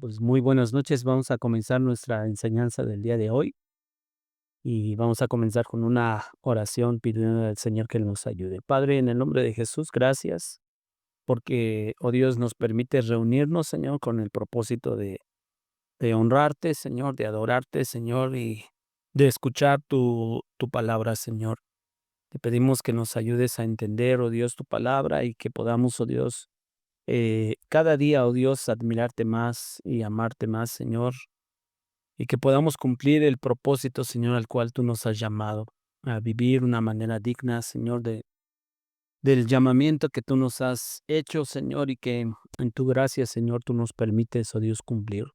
Pues muy buenas noches. Vamos a comenzar nuestra enseñanza del día de hoy y vamos a comenzar con una oración pidiendo al Señor que nos ayude. Padre, en el nombre de Jesús, gracias porque, oh Dios, nos permite reunirnos, Señor, con el propósito de honrarte, Señor, de adorarte, Señor, y de escuchar tu palabra, Señor. Te pedimos que nos ayudes a entender, oh Dios, tu palabra y que podamos, oh Dios, cada día, oh Dios, admirarte más y amarte más, Señor, y que podamos cumplir el propósito, Señor, al cual tú nos has llamado, a vivir una manera digna, Señor, del llamamiento que tú nos has hecho, Señor, y que en tu gracia, Señor, tú nos permites, oh Dios, cumplir.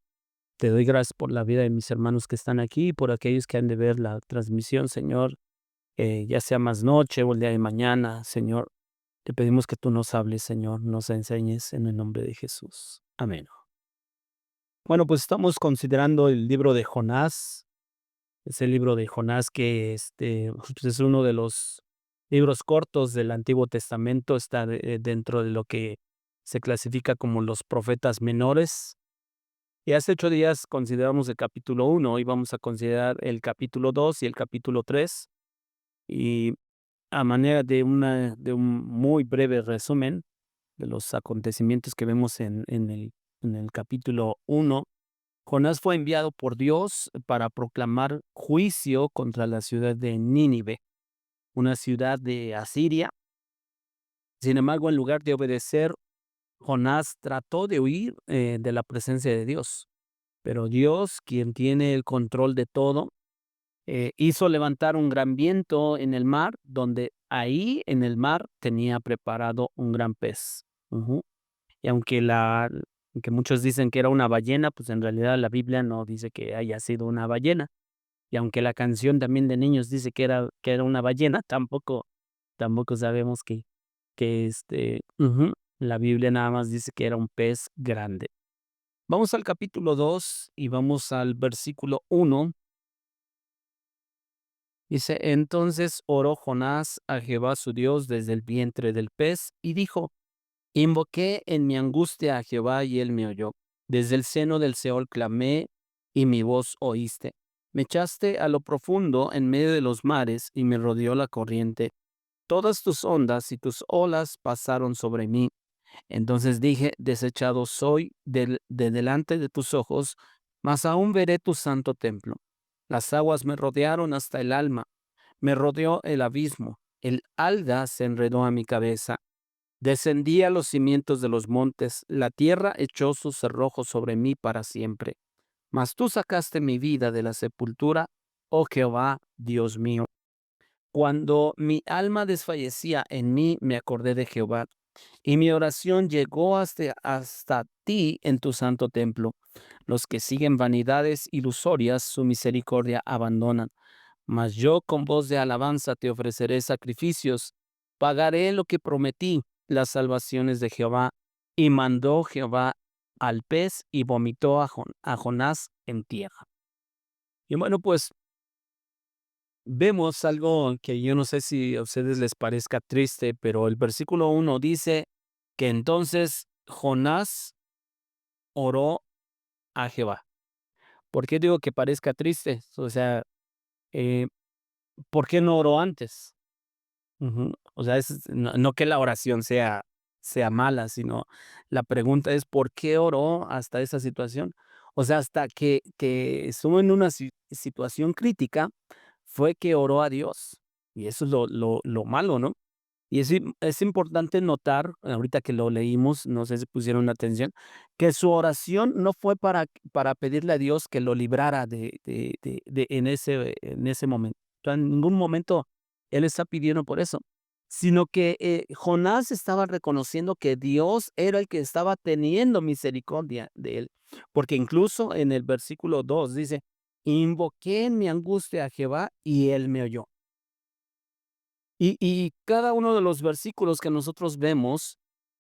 Te doy gracias por la vida de mis hermanos que están aquí y por aquellos que han de ver la transmisión, Señor, ya sea más noche o el día de mañana, Señor. Te pedimos que tú nos hables, Señor, nos enseñes en el nombre de Jesús. Amén. Bueno, pues estamos considerando el libro de Jonás. Es el libro de Jonás que, pues, es uno de los libros cortos del Antiguo Testamento, está dentro de lo que se clasifica como los profetas menores. Y hace 8 días consideramos el capítulo 1, hoy vamos a considerar el capítulo 2 y el capítulo 3. Y a manera de un muy breve resumen de los acontecimientos que vemos en el capítulo 1. Jonás fue enviado por Dios para proclamar juicio contra la ciudad de Nínive, una ciudad de Asiria. Sin embargo, en lugar de obedecer, Jonás trató de huir de la presencia de Dios. Pero Dios, quien tiene el control de todo, hizo levantar un gran viento en el mar, donde ahí en el mar tenía preparado un gran pez. Ujú. Y aunque muchos dicen que era una ballena, pues en realidad la Biblia no dice que haya sido una ballena. Y aunque la canción también de niños dice que era una ballena, tampoco sabemos que la Biblia nada más dice que era un pez grande. Vamos al capítulo 2 y vamos al versículo 1. Dice: Entonces oró Jonás a Jehová su Dios desde el vientre del pez y dijo: Invoqué en mi angustia a Jehová y él me oyó. Desde el seno del Seol clamé y mi voz oíste. Me echaste a lo profundo en medio de los mares y me rodeó la corriente. Todas tus ondas y tus olas pasaron sobre mí. Entonces dije: Desechado soy de delante de tus ojos, mas aún veré tu santo templo. Las aguas me rodearon hasta el alma, me rodeó el abismo, el alga se enredó a mi cabeza. Descendí a los cimientos de los montes, la tierra echó sus cerrojos sobre mí para siempre. Mas tú sacaste mi vida de la sepultura, oh Jehová, Dios mío. Cuando mi alma desfallecía en mí, me acordé de Jehová, y mi oración llegó hasta ti en tu santo templo. Los que siguen vanidades ilusorias, su misericordia abandonan. Mas yo con voz de alabanza te ofreceré sacrificios, pagaré lo que prometí, las salvaciones de Jehová. Y mandó Jehová al pez y vomitó a Jonás en tierra. Y bueno, pues vemos algo que yo no sé si a ustedes les parezca triste, pero el versículo 1 dice que entonces Jonás oró a Jehová. ¿Por qué digo que parezca triste? O sea, eh, ¿por qué no oró antes? Ujú. O sea, no que la oración sea mala, sino la pregunta es, ¿por qué oró hasta esa situación? O sea, hasta que estuvo en una situación crítica, fue que oró a Dios. Y eso es lo malo, ¿no? Y es importante notar, ahorita que lo leímos, no sé si pusieron atención, que su oración no fue para pedirle a Dios que lo librara en ese momento. O sea, en ningún momento él está pidiendo por eso, sino que Jonás estaba reconociendo que Dios era el que estaba teniendo misericordia de él, porque incluso en el versículo 2 dice: Invoqué en mi angustia a Jehová y él me oyó. Y cada uno de los versículos que nosotros vemos,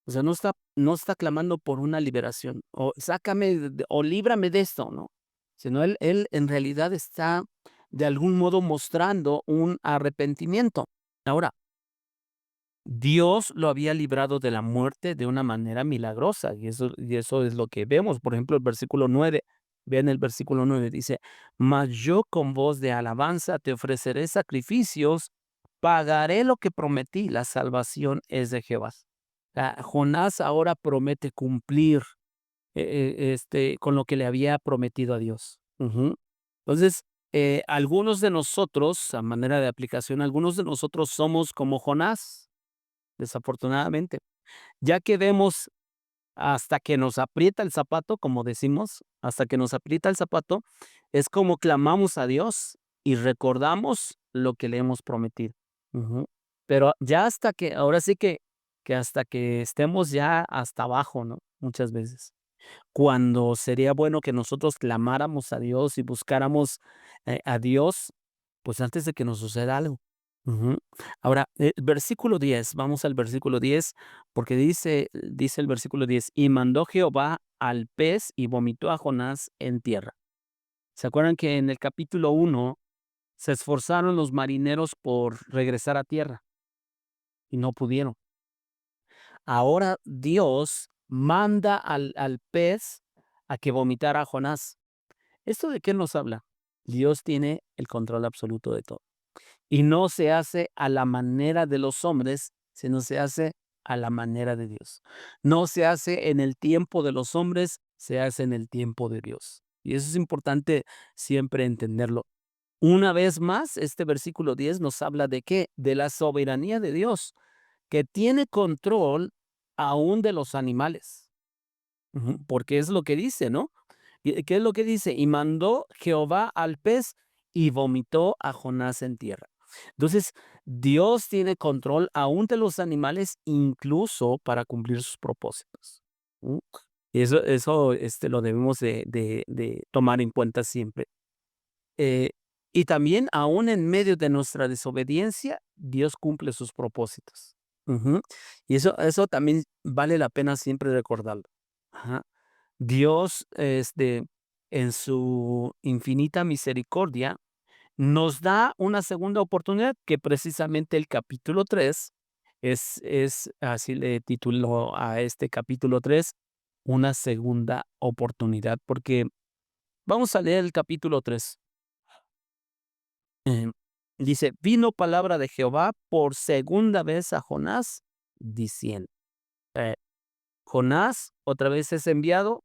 o sea, no está clamando por una liberación, o sácame o líbrame de esto, ¿no? Sino él en realidad está de algún modo mostrando un arrepentimiento. Ahora, Dios lo había librado de la muerte de una manera milagrosa, y eso es lo que vemos. Por ejemplo, el versículo 9, vean el versículo 9, dice: "Mas yo con voz de alabanza te ofreceré sacrificios, pagaré lo que prometí, la salvación es de Jehová". Jonás ahora promete cumplir, con lo que le había prometido a Dios. Ujú. Entonces, algunos de nosotros, a manera de aplicación, algunos de nosotros somos como Jonás, desafortunadamente, ya que vemos hasta que nos aprieta el zapato, como decimos, hasta que nos aprieta el zapato, es como clamamos a Dios y recordamos lo que le hemos prometido. Ujú. Pero ya hasta que, ahora sí que hasta que estemos ya hasta abajo, ¿no? Muchas veces. Cuando sería bueno que nosotros clamáramos a Dios y buscáramos, a Dios, pues antes de que nos suceda algo. Ujú. Ahora, versículo 10, vamos al versículo 10, porque dice el versículo 10: "Y mandó Jehová al pez y vomitó a Jonás en tierra". ¿Se acuerdan que en el capítulo 1 se esforzaron los marineros por regresar a tierra y no pudieron? Ahora Dios manda al pez a que vomitara a Jonás. ¿Esto de qué nos habla? Dios tiene el control absoluto de todo. Y no se hace a la manera de los hombres, sino se hace a la manera de Dios. No se hace en el tiempo de los hombres, se hace en el tiempo de Dios. Y eso es importante siempre entenderlo. Una vez más, este versículo 10 nos habla de qué? De la soberanía de Dios, que tiene control aún de los animales. Ujú, porque es lo que dice, ¿no? ¿Y qué es lo que dice? Y mandó Jehová al pez y vomitó a Jonás en tierra. Entonces, Dios tiene control aún de los animales, incluso para cumplir sus propósitos. ¿Mm? Y eso lo debemos de tomar en cuenta siempre. Eh, y también, aún en medio de nuestra desobediencia, Dios cumple sus propósitos. Ujú. Y eso también vale la pena siempre recordarlo. Ajá. Dios, en su infinita misericordia, nos da una segunda oportunidad, que precisamente el capítulo 3 así le tituló a este capítulo 3, una segunda oportunidad, porque vamos a leer el capítulo 3. Em, Dice: "Vino palabra de Jehová por segunda vez a Jonás, diciendo". Eh, Jonás otra vez es enviado.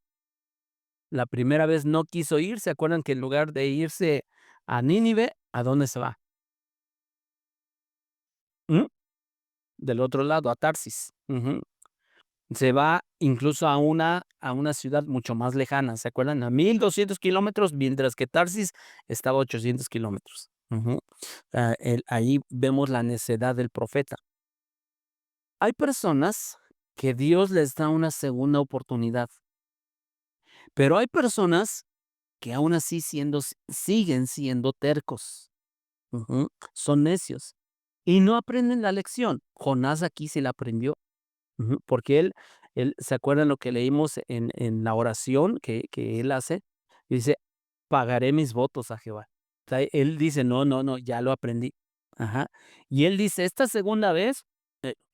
La primera vez no quiso ir, ¿se acuerdan que en lugar de irse a Nínive, a dónde se va? ¿Mm? Del otro lado, a Tarsis. Ujú. Se va incluso a una ciudad mucho más lejana, ¿se acuerdan? A 1,200 kilómetros, mientras que Tarsis estaba a 800 kilómetros. Ujú. Ahí vemos la necedad del profeta. Hay personas que Dios les da una segunda oportunidad, pero hay personas que aún así siguen siendo tercos. Ujú. Son necios y no aprenden la lección. Jonás aquí sí la aprendió. Ujú, porque él, ¿se acuerdan lo que leímos en la oración que él hace? Dice: "Pagaré mis votos a Jehová". O sea, él dice: "No, no, no, ya lo aprendí". Ajá. Y él dice: "Esta segunda vez,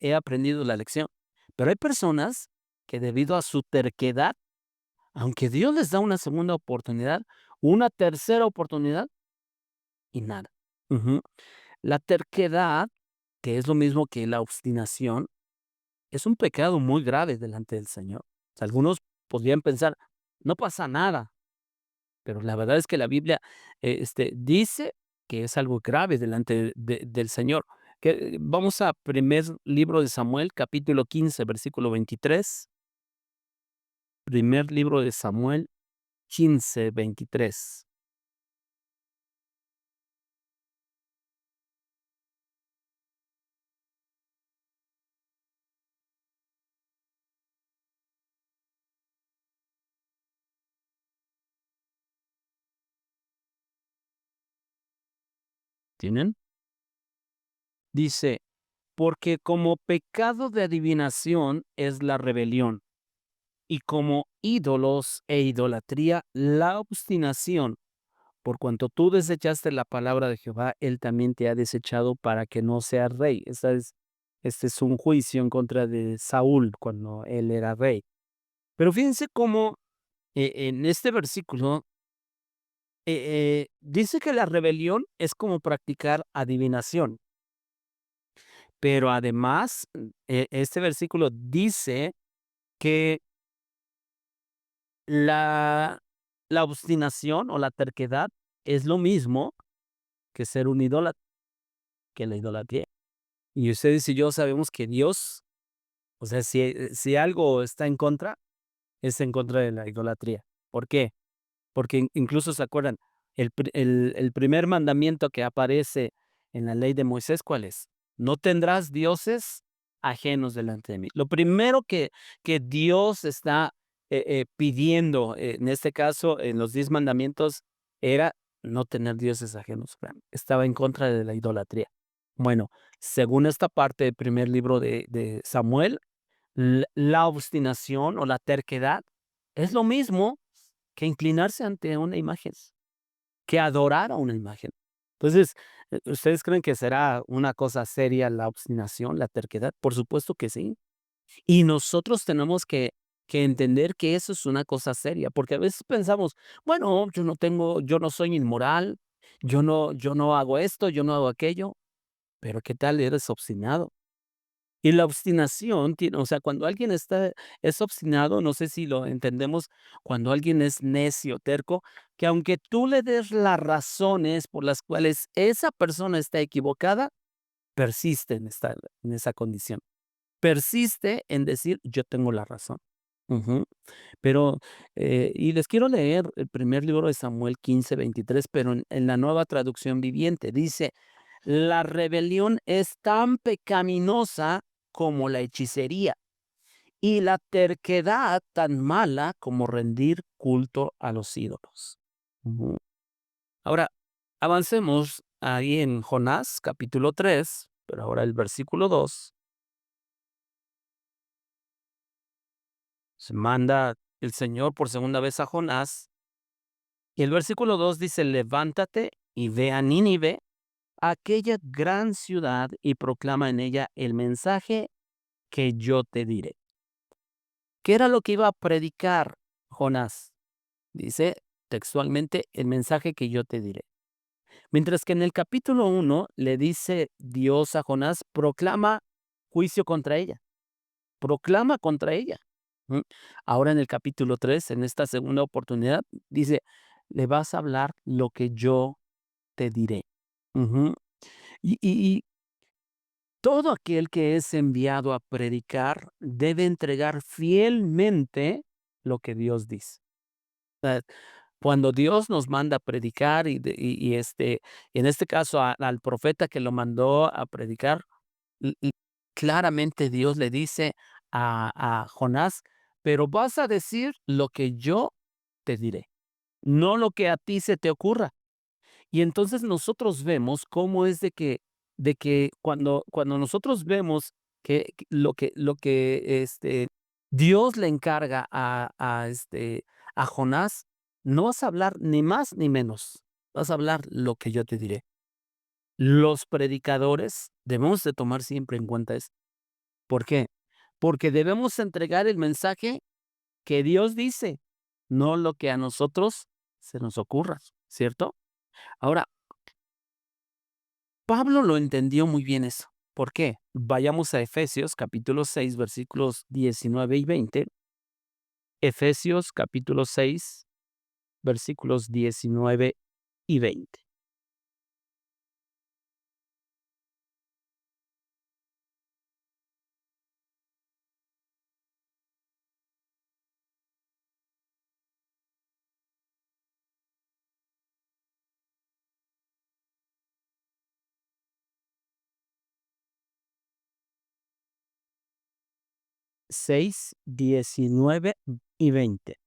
he aprendido la lección". Pero hay personas que, debido a su terquedad, aunque Dios les da una segunda oportunidad, una tercera oportunidad y nada. Ujú. La terquedad, que es lo mismo que la obstinación, es un pecado muy grave delante del Señor. O sea, algunos podrían pensar: "No pasa nada", pero la verdad es que la Biblia, dice que es algo grave delante del Señor. Vamos a primer libro de Samuel, capítulo 15, versículo 23. Primer libro de Samuel 15, 23. ¿Tienen? Dice: "Porque como pecado de adivinación es la rebelión, y como ídolos e idolatría la obstinación. Por cuanto tú desechaste la palabra de Jehová, él también te ha desechado para que no seas rey". Esa es Este es un juicio en contra de Saúl cuando él era rey. Pero fíjense cómo en este versículo dice que la rebelión es como practicar adivinación, pero además este versículo dice que la, la obstinación o la terquedad es lo mismo que ser un idólatra, que la idolatría. Y ustedes y yo sabemos que Dios, o sea, si algo está en contra, es en contra de la idolatría. ¿Por qué? Porque incluso se acuerdan, el primer mandamiento que aparece en la ley de Moisés, ¿cuál es? No tendrás dioses ajenos delante de mí. Lo primero que Dios está pidiendo, en este caso, en los 10 mandamientos, era no tener dioses ajenos. Estaba en contra de la idolatría. Bueno, según esta parte del primer libro de Samuel, la obstinación o la terquedad es lo mismo que inclinarse ante una imagen, que adorar a una imagen. Entonces, ¿ustedes creen que será una cosa seria la obstinación, la terquedad? Por supuesto que sí. Y nosotros tenemos que entender que eso es una cosa seria, porque a veces pensamos, bueno, yo no soy inmoral, yo no hago esto, yo no hago aquello, pero ¿qué tal eres obstinado? Y la obstinación tiene, o sea, cuando alguien es obstinado, no sé si lo entendemos, cuando alguien es necio, terco, que aunque tú le des las razones por las cuales esa persona está equivocada, persiste en esa condición. Persiste en decir: "Yo tengo la razón". Ujú. Pero, y les quiero leer el primer libro de Samuel 15:23, pero en la Nueva Traducción Viviente. Dice: "La rebelión es tan pecaminosa como la hechicería, y la terquedad tan mala como rendir culto a los ídolos". Ujú. Ahora, avancemos ahí en Jonás, capítulo 3, pero ahora el versículo 2, se manda el Señor por segunda vez a Jonás. Y el versículo 2 dice: "Levántate y ve a Nínive, aquella gran ciudad, y proclama en ella el mensaje que yo te diré". ¿Qué era lo que iba a predicar Jonás? Dice textualmente: "El mensaje que yo te diré". Mientras que en el capítulo 1 le dice Dios a Jonás: "Proclama juicio contra ella, proclama contra ella". ¿Mm? Ahora en el capítulo 3, en esta segunda oportunidad, dice: "Le vas a hablar lo que yo te diré". Ujú. Y todo aquel que es enviado a predicar debe entregar fielmente lo que Dios dice. Sea, cuando Dios nos manda a predicar y en este caso al profeta que lo mandó a predicar, y claramente Dios le dice a Jonás: "Pero vas a decir lo que yo te diré, no lo que a ti se te ocurra". Y entonces nosotros vemos cómo es de que cuando nosotros vemos que lo que Dios le encarga a Jonás, no vas a hablar ni más ni menos, vas a hablar lo que yo te diré. Los predicadores debemos de tomar siempre en cuenta esto. ¿Por qué? Porque debemos entregar el mensaje que Dios dice, no lo que a nosotros se nos ocurra, ¿cierto? Ahora, Pablo lo entendió muy bien eso. ¿Por qué? Vayamos a Efesios capítulo 6 versículos 19 y 20. Efesios capítulo 6 versículos 19 y 20. 6, 19 y 20.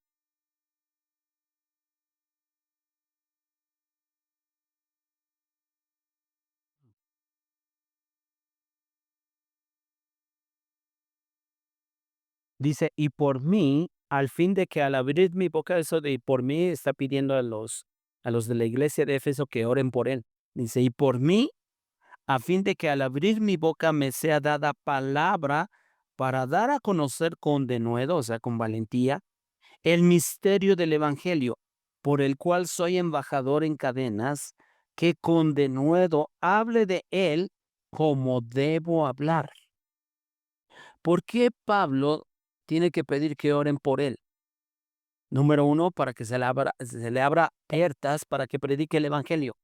Dice: "Y por mí, al fin de que al abrir mi boca", eso de por mí está pidiendo a los de la iglesia de Éfeso que oren por él. Dice: "Y por mí, a fin de que al abrir mi boca me sea dada palabra para dar a conocer con denuedo, o sea, con valentía, el misterio del Evangelio, por el cual soy embajador en cadenas, que con denuedo hable de él como debo hablar. ¿Por qué Pablo tiene que pedir que oren por él? Número uno, para que se le abra puertas para que predique el Evangelio.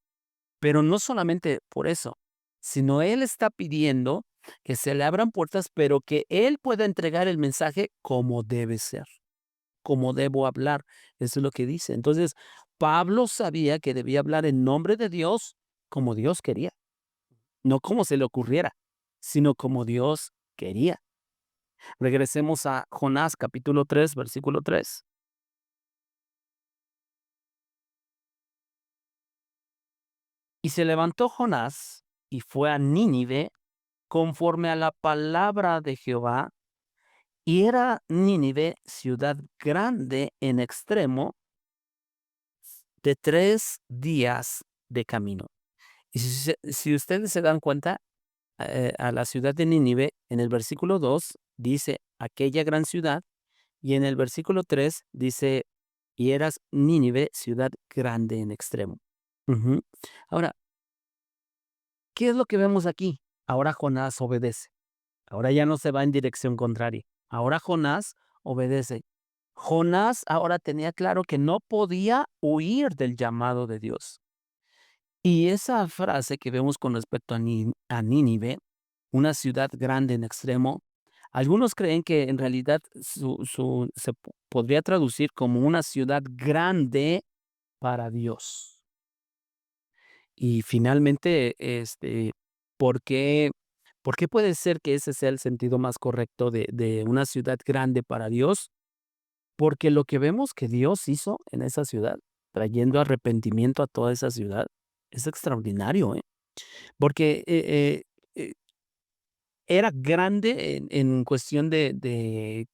Pero no solamente por eso, sino él está pidiendo que se le abran puertas, pero que él pueda entregar el mensaje como debe ser, como debo hablar. Eso es lo que dice. Entonces, Pablo sabía que debía hablar en nombre de Dios como Dios quería, no como se le ocurriera, sino como Dios quería. Regresemos a Jonás capítulo 3, versículo 3. Y se levantó Jonás y fue a Nínive conforme a la palabra de Jehová. Y era Nínive ciudad grande en extremo, de 3 días de camino. Y si ustedes se dan cuenta, a la ciudad de Nínive, en el versículo 2 dice aquella gran ciudad, y en el versículo 3 dice, y eras Nínive ciudad grande en extremo. Ujú. Ahora, ¿qué es lo que vemos aquí? Ahora Jonás obedece. Ahora ya no se va en dirección contraria. Ahora Jonás obedece. Jonás ahora tenía claro que no podía huir del llamado de Dios. Y esa frase que vemos con respecto a Nínive, una ciudad grande en extremo, algunos creen que en realidad podría traducir como una ciudad grande para Dios. Y finalmente, ¿por qué, por qué puede ser que ese sea el sentido más correcto de una ciudad grande para Dios? Porque lo que vemos que Dios hizo en esa ciudad, trayendo arrepentimiento a toda esa ciudad, es extraordinario, ¿eh? Porque era grande en cuestión de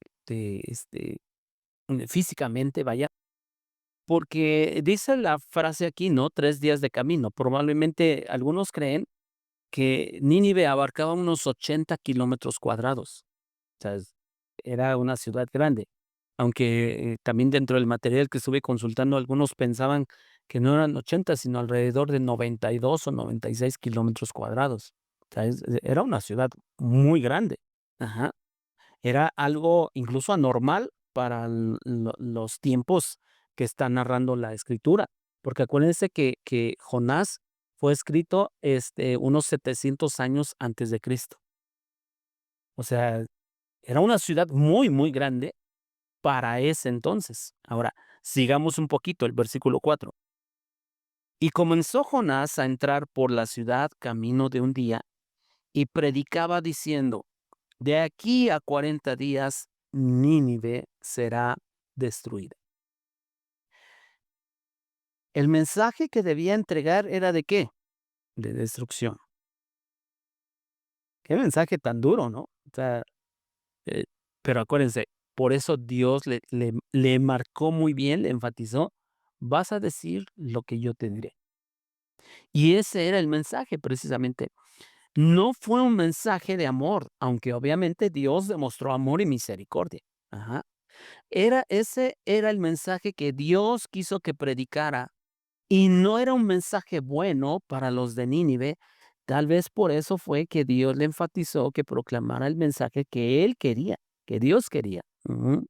físicamente, vaya, porque dice la frase aquí, ¿no? 3 días de camino. Probablemente algunos creen que Nínive abarcaba unos 80 kilómetros cuadrados. O sea, era una ciudad grande. Aunque también dentro del material que estuve consultando, algunos pensaban que no eran 80, sino alrededor de 92 o 96 kilómetros cuadrados. O sea, era una ciudad muy grande. Ajá. Era algo incluso anormal para los tiempos que está narrando la escritura. Porque acuérdense que Jonás fue escrito unos 700 años antes de Cristo. O sea, era una ciudad muy, muy grande para ese entonces. Ahora, sigamos un poquito el versículo 4. Y comenzó Jonás a entrar por la ciudad camino de un día y predicaba diciendo, de aquí a 40 días Nínive será destruida. El mensaje que debía entregar era de qué? De destrucción. Qué mensaje tan duro, ¿no? O sea, eh, pero acuérdense, por eso Dios le marcó muy bien, le enfatizó, vas a decir lo que yo te diré. Y ese era el mensaje precisamente. No fue un mensaje de amor, aunque obviamente Dios demostró amor y misericordia. Ajá. Ese era el mensaje que Dios quiso que predicara, y no era un mensaje bueno para los de Nínive. Tal vez por eso fue que Dios le enfatizó que proclamara el mensaje que él quería, que Dios quería. Ujú.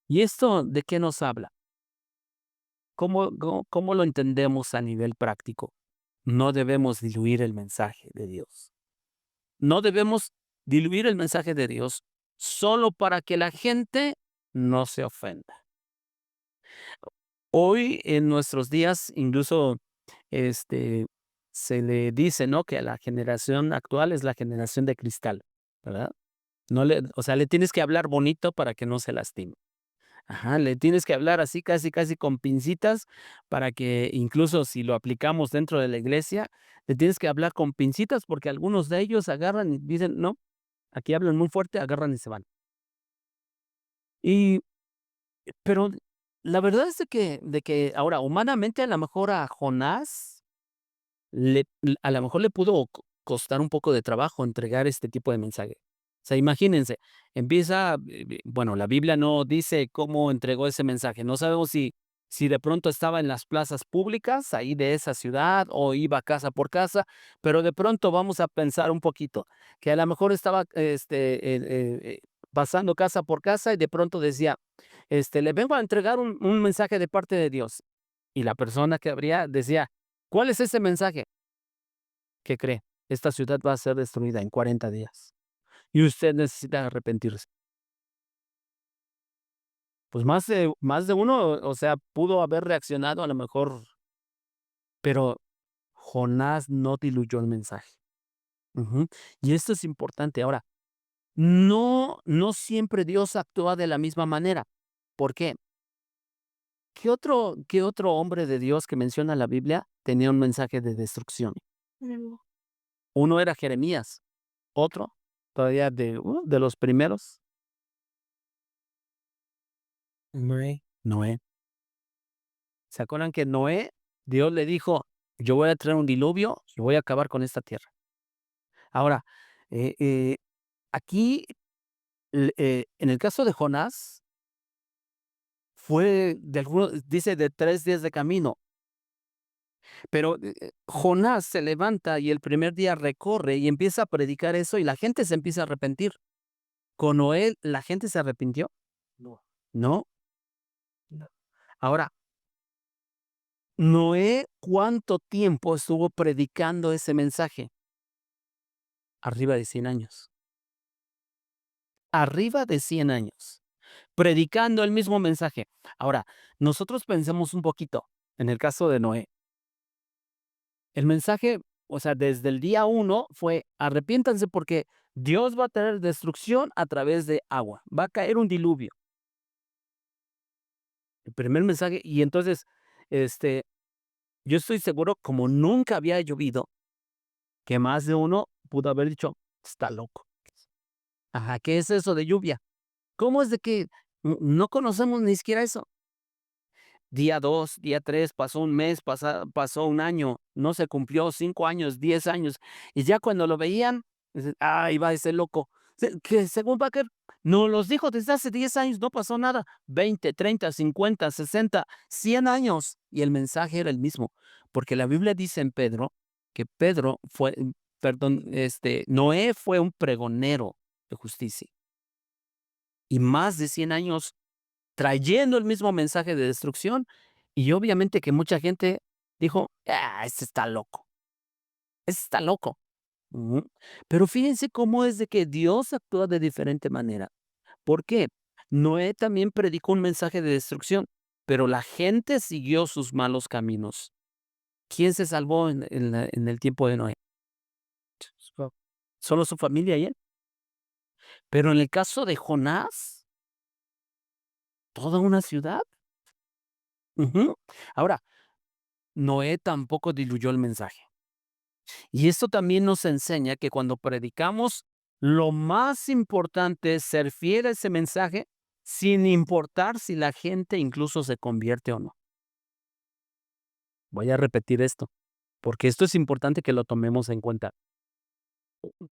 ¿Y esto de qué nos habla? ¿Cómo lo entendemos a nivel práctico? No debemos diluir el mensaje de Dios. No debemos diluir el mensaje de Dios solo para que la gente no se ofenda. Hoy en nuestros días, incluso este, se le dice, ¿no? Que la generación actual es la generación de cristal, ¿verdad? O sea, le tienes que hablar bonito para que no se lastime. Ajá, le tienes que hablar así, casi, casi con pincitas, para que incluso si lo aplicamos dentro de la iglesia, le tienes que hablar con pincitas, porque algunos de ellos agarran y dicen, no, aquí hablan muy fuerte, agarran y se van. Y, pero la verdad es de que ahora, humanamente, a lo mejor a Jonás, a lo mejor le pudo costar un poco de trabajo entregar este tipo de mensaje. O sea, imagínense, empieza, bueno, la Biblia no dice cómo entregó ese mensaje. No sabemos si de pronto estaba en las plazas públicas ahí de esa ciudad o iba casa por casa, pero de pronto vamos a pensar un poquito, que a lo mejor estaba pasando casa por casa y de pronto decía, le vengo a entregar un mensaje de parte de Dios. Y la persona que abría decía, ¿cuál es ese mensaje? ¿Qué cree? Esta ciudad va a ser destruida en 40 días y usted necesita arrepentirse. Pues más de uno, o sea, pudo haber reaccionado a lo mejor, pero Jonás no diluyó el mensaje. Ujú. Y esto es importante. Ahora, no siempre Dios actúa de la misma manera. ¿Por qué? ¿Qué otro hombre de Dios que menciona la Biblia tenía un mensaje de destrucción? Uno era Jeremías, otro, todavía de los primeros, Noé. ¿Se acuerdan que Noé, Dios le dijo, yo voy a traer un diluvio y voy a acabar con esta tierra? Ahora, eh, eh, aquí, en el caso de Jonás, fue dice de 3 días de camino, pero Jonás se levanta y el primer día recorre y empieza a predicar eso y la gente se empieza a arrepentir. Con Noé, ¿la gente se arrepintió? No. No. No. Ahora, Noé, ¿cuánto tiempo estuvo predicando ese mensaje? Arriba de 100 años. Arriba de 100 años, predicando el mismo mensaje. Ahora, nosotros pensemos un poquito, en el caso de Noé, el mensaje, o sea, desde el día uno fue: arrepiéntanse porque Dios va a traer destrucción a través de agua, va a caer un diluvio. El primer mensaje, y entonces, este, yo estoy seguro, como nunca había llovido, que más de uno pudo haber dicho: "Está loco". Ajá, ¿qué es eso de lluvia? ¿Cómo es de que no conocemos ni siquiera eso? Día 2, día 3, pasó un mes, pasó un año, no se cumplió, 5 años, 10 años, y ya cuando lo veían, dicen: "Ay, va ese loco". Que según Baker, nos los dijo desde hace 10 años, no pasó nada, 20, 30, 50, 60, 100 años, y el mensaje era el mismo, porque la Biblia dice en Pedro, que Noé fue un pregonero de justicia, y más de 100 años trayendo el mismo mensaje de destrucción, y obviamente que mucha gente dijo: ese está loco, ese está loco". Ujú. Pero fíjense cómo es de que Dios actúa de diferente manera. ¿Por qué? Noé también predicó un mensaje de destrucción, pero la gente siguió sus malos caminos. ¿Quién se salvó en el tiempo de Noé? So Solo su familia y él. Pero en el caso de Jonás, toda una ciudad. Ujú. Ahora, Noé tampoco diluyó el mensaje. Y esto también nos enseña que cuando predicamos, lo más importante es ser fiel a ese mensaje, sin importar si la gente incluso se convierte o no. Voy a repetir esto, porque esto es importante que lo tomemos en cuenta.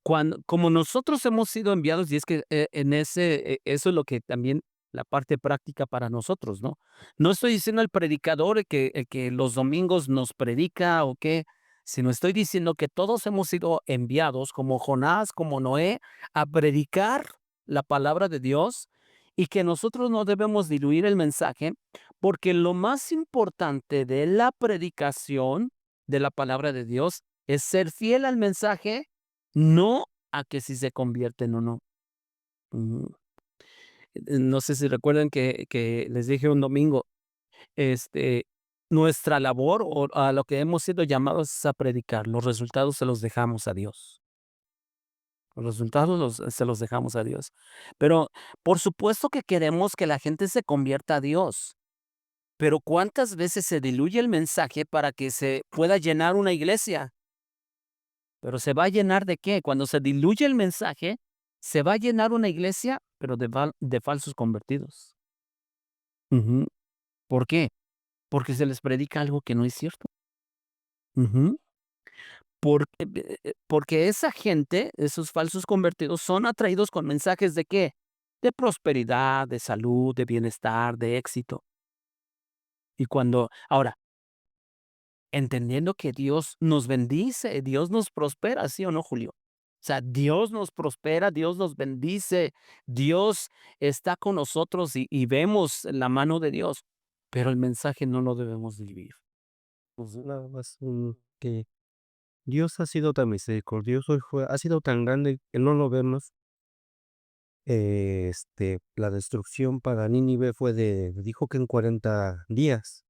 Como nosotros hemos sido enviados, y es que eso es lo que también la parte práctica para nosotros, ¿no? No estoy diciendo el predicador el que los domingos nos predica o qué, sino estoy diciendo que todos hemos sido enviados, como Jonás, como Noé, a predicar la palabra de Dios y que nosotros no debemos diluir el mensaje, porque lo más importante de la predicación de la palabra de Dios es ser fiel al mensaje, no a que si se convierten o no. Ujú. No sé si recuerdan que les dije un domingo, este, nuestra labor, o a lo que hemos sido llamados, es a predicar. Los resultados se los dejamos a Dios. Los resultados se los dejamos a Dios. Pero, por supuesto que queremos que la gente se convierta a Dios, pero ¿cuántas veces se diluye el mensaje para que se pueda llenar una iglesia? Pero ¿se va a llenar de qué? Cuando se diluye el mensaje, se va a llenar una iglesia, pero de falsos convertidos. Ujú. ¿Por qué? Porque se les predica algo que no es cierto. Ujú. Porque esa gente, esos falsos convertidos, son atraídos con mensajes ¿de qué? De prosperidad, de salud, de bienestar, de éxito. Y cuando ahora, entendiendo que Dios nos bendice, Dios nos prospera, ¿sí o no, Julio? O sea, Dios nos prospera, Dios nos bendice, Dios está con nosotros y vemos la mano de Dios, pero el mensaje no lo debemos dividir. Pues nada más, que Dios ha sido tan misericordioso y ha sido tan grande que no lo vemos. La destrucción para Nínive dijo que en 40 días,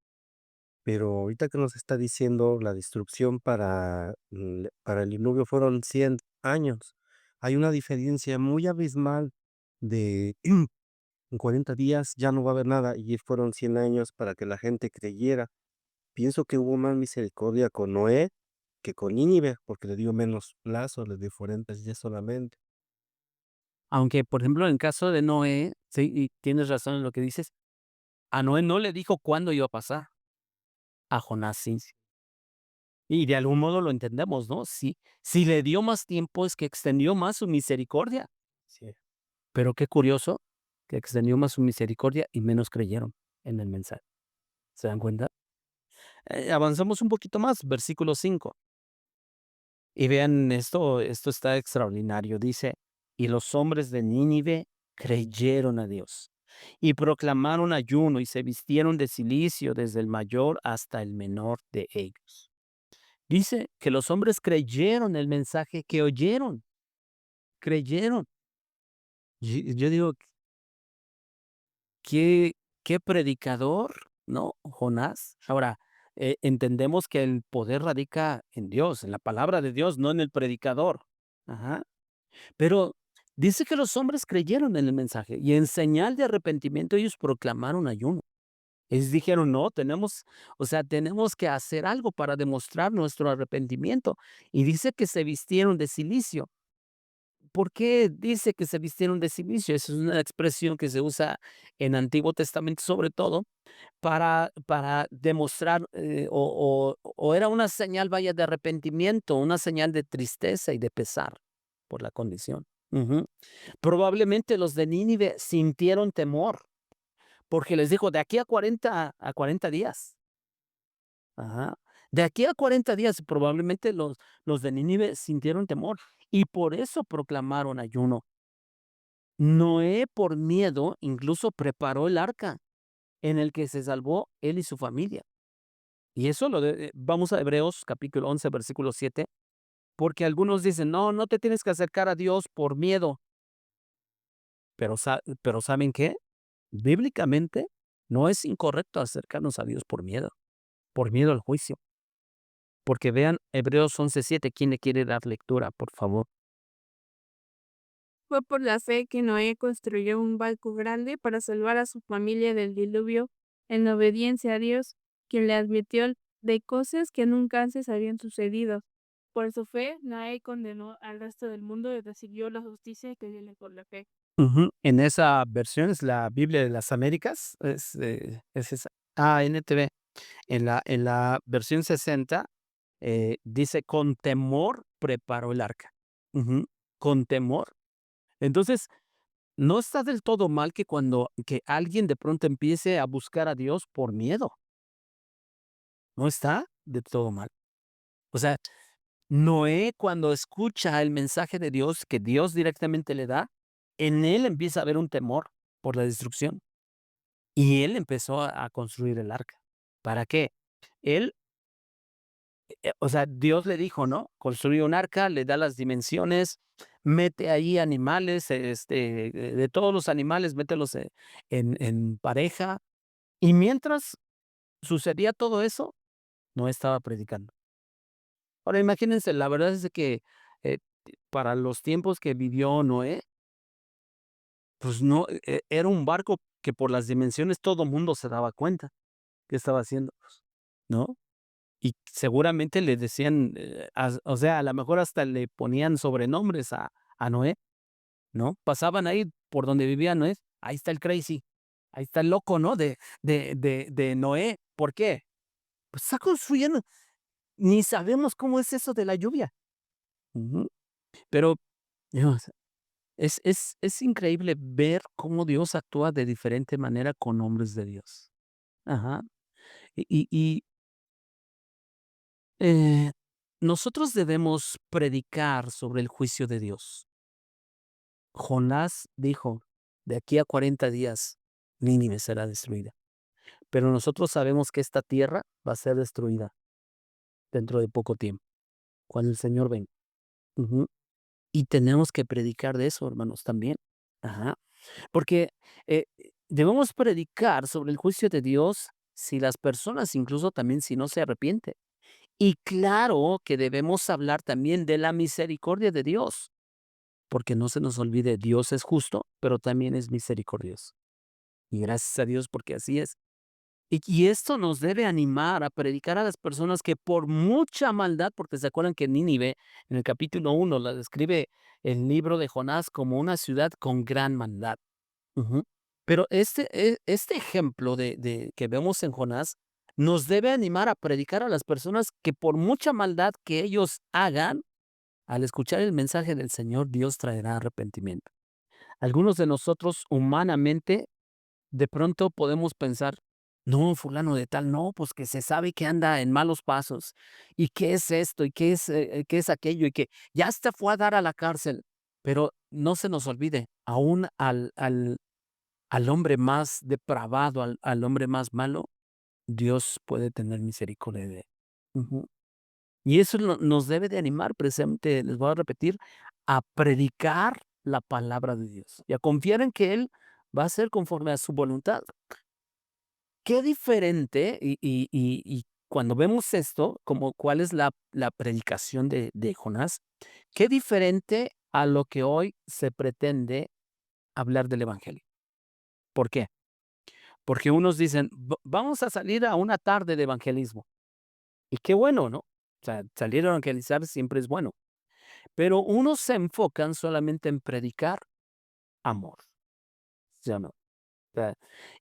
pero ahorita que nos está diciendo la destrucción para el diluvio fueron 100 años. Hay una diferencia muy abismal de en 40 días ya no va a haber nada y fueron 100 años para que la gente creyera. Pienso que hubo más misericordia con Noé que con Nínive, porque le dio menos plazo, le dio 40 días solamente. Aunque, por ejemplo, en el caso de Noé, sí, y tienes razón en lo que dices, a Noé no le dijo cuándo iba a pasar, a Jonás sí. Y de algún modo lo entendemos, ¿no? Si le dio más tiempo es que extendió más su misericordia. Sí. Pero qué curioso que extendió más su misericordia y menos creyeron en el mensaje. ¿Se dan cuenta? Avanzamos un poquito más, versículo 5. Y vean esto está extraordinario. Dice, y los hombres de Nínive creyeron a Dios y proclamaron ayuno y se vistieron de cilicio desde el mayor hasta el menor de ellos. Dice que los hombres creyeron el mensaje que oyeron, creyeron. Yo digo, qué, qué predicador, ¿no? Jonás. Ahora, entendemos que el poder radica en Dios, en la palabra de Dios, no en el predicador. Ajá. Pero dice que los hombres creyeron en el mensaje y en señal de arrepentimiento ellos proclamaron ayuno. Ellos dijeron, no, tenemos que hacer algo para demostrar nuestro arrepentimiento. Y dice que se vistieron de cilicio. ¿Por qué dice que se vistieron de cilicio? Esa es una expresión que se usa en Antiguo Testamento sobre todo para demostrar o era una señal, vaya, de arrepentimiento, una señal de tristeza y de pesar por la condición. Ujú. Probablemente los de Nínive sintieron temor porque les dijo de aquí a 40 días. Ajá. De aquí a 40 días probablemente los de Nínive sintieron temor y por eso proclamaron ayuno. Noé, por miedo, incluso preparó el arca en el que se salvó él y su familia. Y eso vamos a Hebreos capítulo 11 versículo 7, porque algunos dicen, no, no te tienes que acercar a Dios por miedo, pero ¿saben qué? Bíblicamente no es incorrecto acercarnos a Dios por miedo al juicio. Porque vean Hebreos 11:7, ¿quién le quiere dar lectura, por favor? Fue por la fe que Noé construyó un barco grande para salvar a su familia del diluvio, en obediencia a Dios, quien le advirtió de cosas que nunca antes habían sucedido. Por su fe, Noé condenó al resto del mundo y recibió la justicia que viene por la fe. Ujú. En esa versión es la Biblia de las Américas, es esa. NTV. En la versión 60 dice, con temor preparó el arca. Ujú. Con temor. Entonces, no está del todo mal que alguien de pronto empiece a buscar a Dios por miedo. No está de todo mal. O sea, Noé, cuando escucha el mensaje de Dios que Dios directamente le da, en él empieza a haber un temor por la destrucción. Y él empezó a construir el arca. ¿Para qué? Él, Dios le dijo, ¿no? Construye un arca, le da las dimensiones, mete ahí animales, de todos los animales, mételos en pareja. Y mientras sucedía todo eso, no estaba predicando. Ahora imagínense, la verdad es de que para los tiempos que vivió Noé, pues no, era un barco que por las dimensiones todo mundo se daba cuenta que estaba haciendo, ¿no? Y seguramente le decían, o sea, a lo mejor hasta le ponían sobrenombres a Noé, ¿no? Pasaban ahí por donde vivía Noé, ahí está el crazy, ahí está el loco, ¿no? De Noé. ¿Por qué? Pues está construyendo. ni sabemos cómo es eso de la lluvia. Ujú. Pero, Dios, es increíble ver cómo Dios actúa de diferente manera con hombres de Dios. Ajá. Y, eh, nosotros debemos predicar sobre el juicio de Dios. Jonás dijo: "De aquí a 40 días, Nínive será destruida". Pero nosotros sabemos que esta tierra va a ser destruida dentro de poco tiempo, cuando el Señor venga. Ujú. Y tenemos que predicar de eso, hermanos, también. Ajá. Porque, debemos predicar sobre el juicio de Dios si las personas, incluso también si no se arrepienten. Y claro que debemos hablar también de la misericordia de Dios, porque no se nos olvide, Dios es justo, pero también es misericordioso. Y gracias a Dios porque así es. Y esto nos debe animar a predicar a las personas que por mucha maldad, porque se acuerdan que Nínive, en el capítulo 1 la describe el libro de Jonás como una ciudad con gran maldad. Ujú. Pero este ejemplo de que vemos en Jonás nos debe animar a predicar a las personas que por mucha maldad que ellos hagan, al escuchar el mensaje del Señor, Dios traerá arrepentimiento. Algunos de nosotros humanamente de pronto podemos pensar: "No, fulano de tal, no, pues que se sabe que anda en malos pasos, y qué es esto, y qué es aquello, y que ya hasta fue a dar a la cárcel". Pero no se nos olvide, aún al hombre más depravado, al hombre más malo, Dios puede tener misericordia de él. Ujú. Y eso nos debe de animar, precisamente, les voy a repetir, a predicar la palabra de Dios, y a confiar en que Él va a hacer conforme a su voluntad. Qué diferente, y cuando vemos esto, como cuál es la predicación de Jonás, qué diferente a lo que hoy se pretende hablar del evangelio. ¿Por qué? Porque unos dicen: Vamos a salir a una tarde de evangelismo". Y qué bueno, ¿no? O sea, salir a evangelizar siempre es bueno, pero unos se enfocan solamente en predicar amor, ¿sí o no? O sea,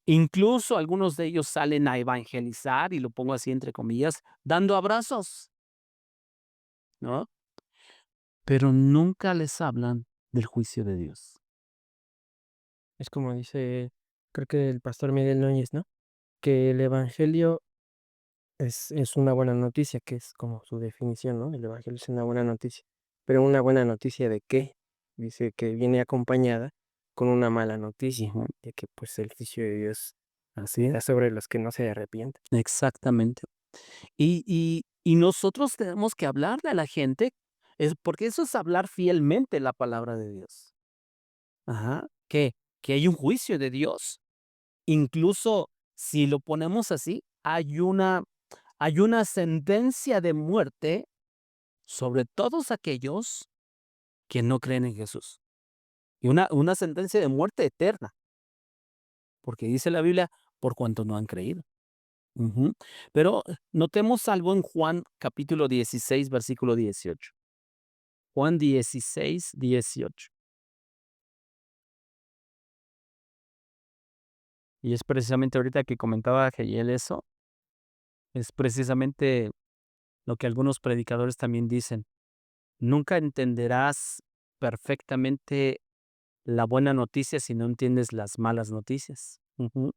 incluso algunos de ellos salen a evangelizar, y lo pongo así entre comillas, dando abrazos, ¿no? Pero nunca les hablan del juicio de Dios. Es como dice, creo que el pastor Miguel Núñez, ¿no? Que el evangelio es una buena noticia, que es como su definición, ¿no? El evangelio es una buena noticia. Pero ¿una buena noticia de qué? Dice que viene acompañada con una mala noticia, Ujú, de que pues el juicio de Dios así está es. sobre los que no se arrepienten. Exactamente. Y nosotros tenemos que hablarle a la gente, porque eso es hablar fielmente la palabra de Dios. Ajá. Que hay un juicio de Dios. Incluso si lo ponemos así, hay una sentencia de muerte sobre todos aquellos que no creen en Jesús. Y una sentencia de muerte eterna, porque dice la Biblia, por cuanto no han creído. Ujú. Pero notemos algo en Juan capítulo 16, versículo 18. Juan 16, 18. Y es precisamente ahorita que comentaba Geyel eso, es precisamente lo que algunos predicadores también dicen. Nunca entenderás perfectamente la buena noticia si no entiendes las malas noticias. Ujú.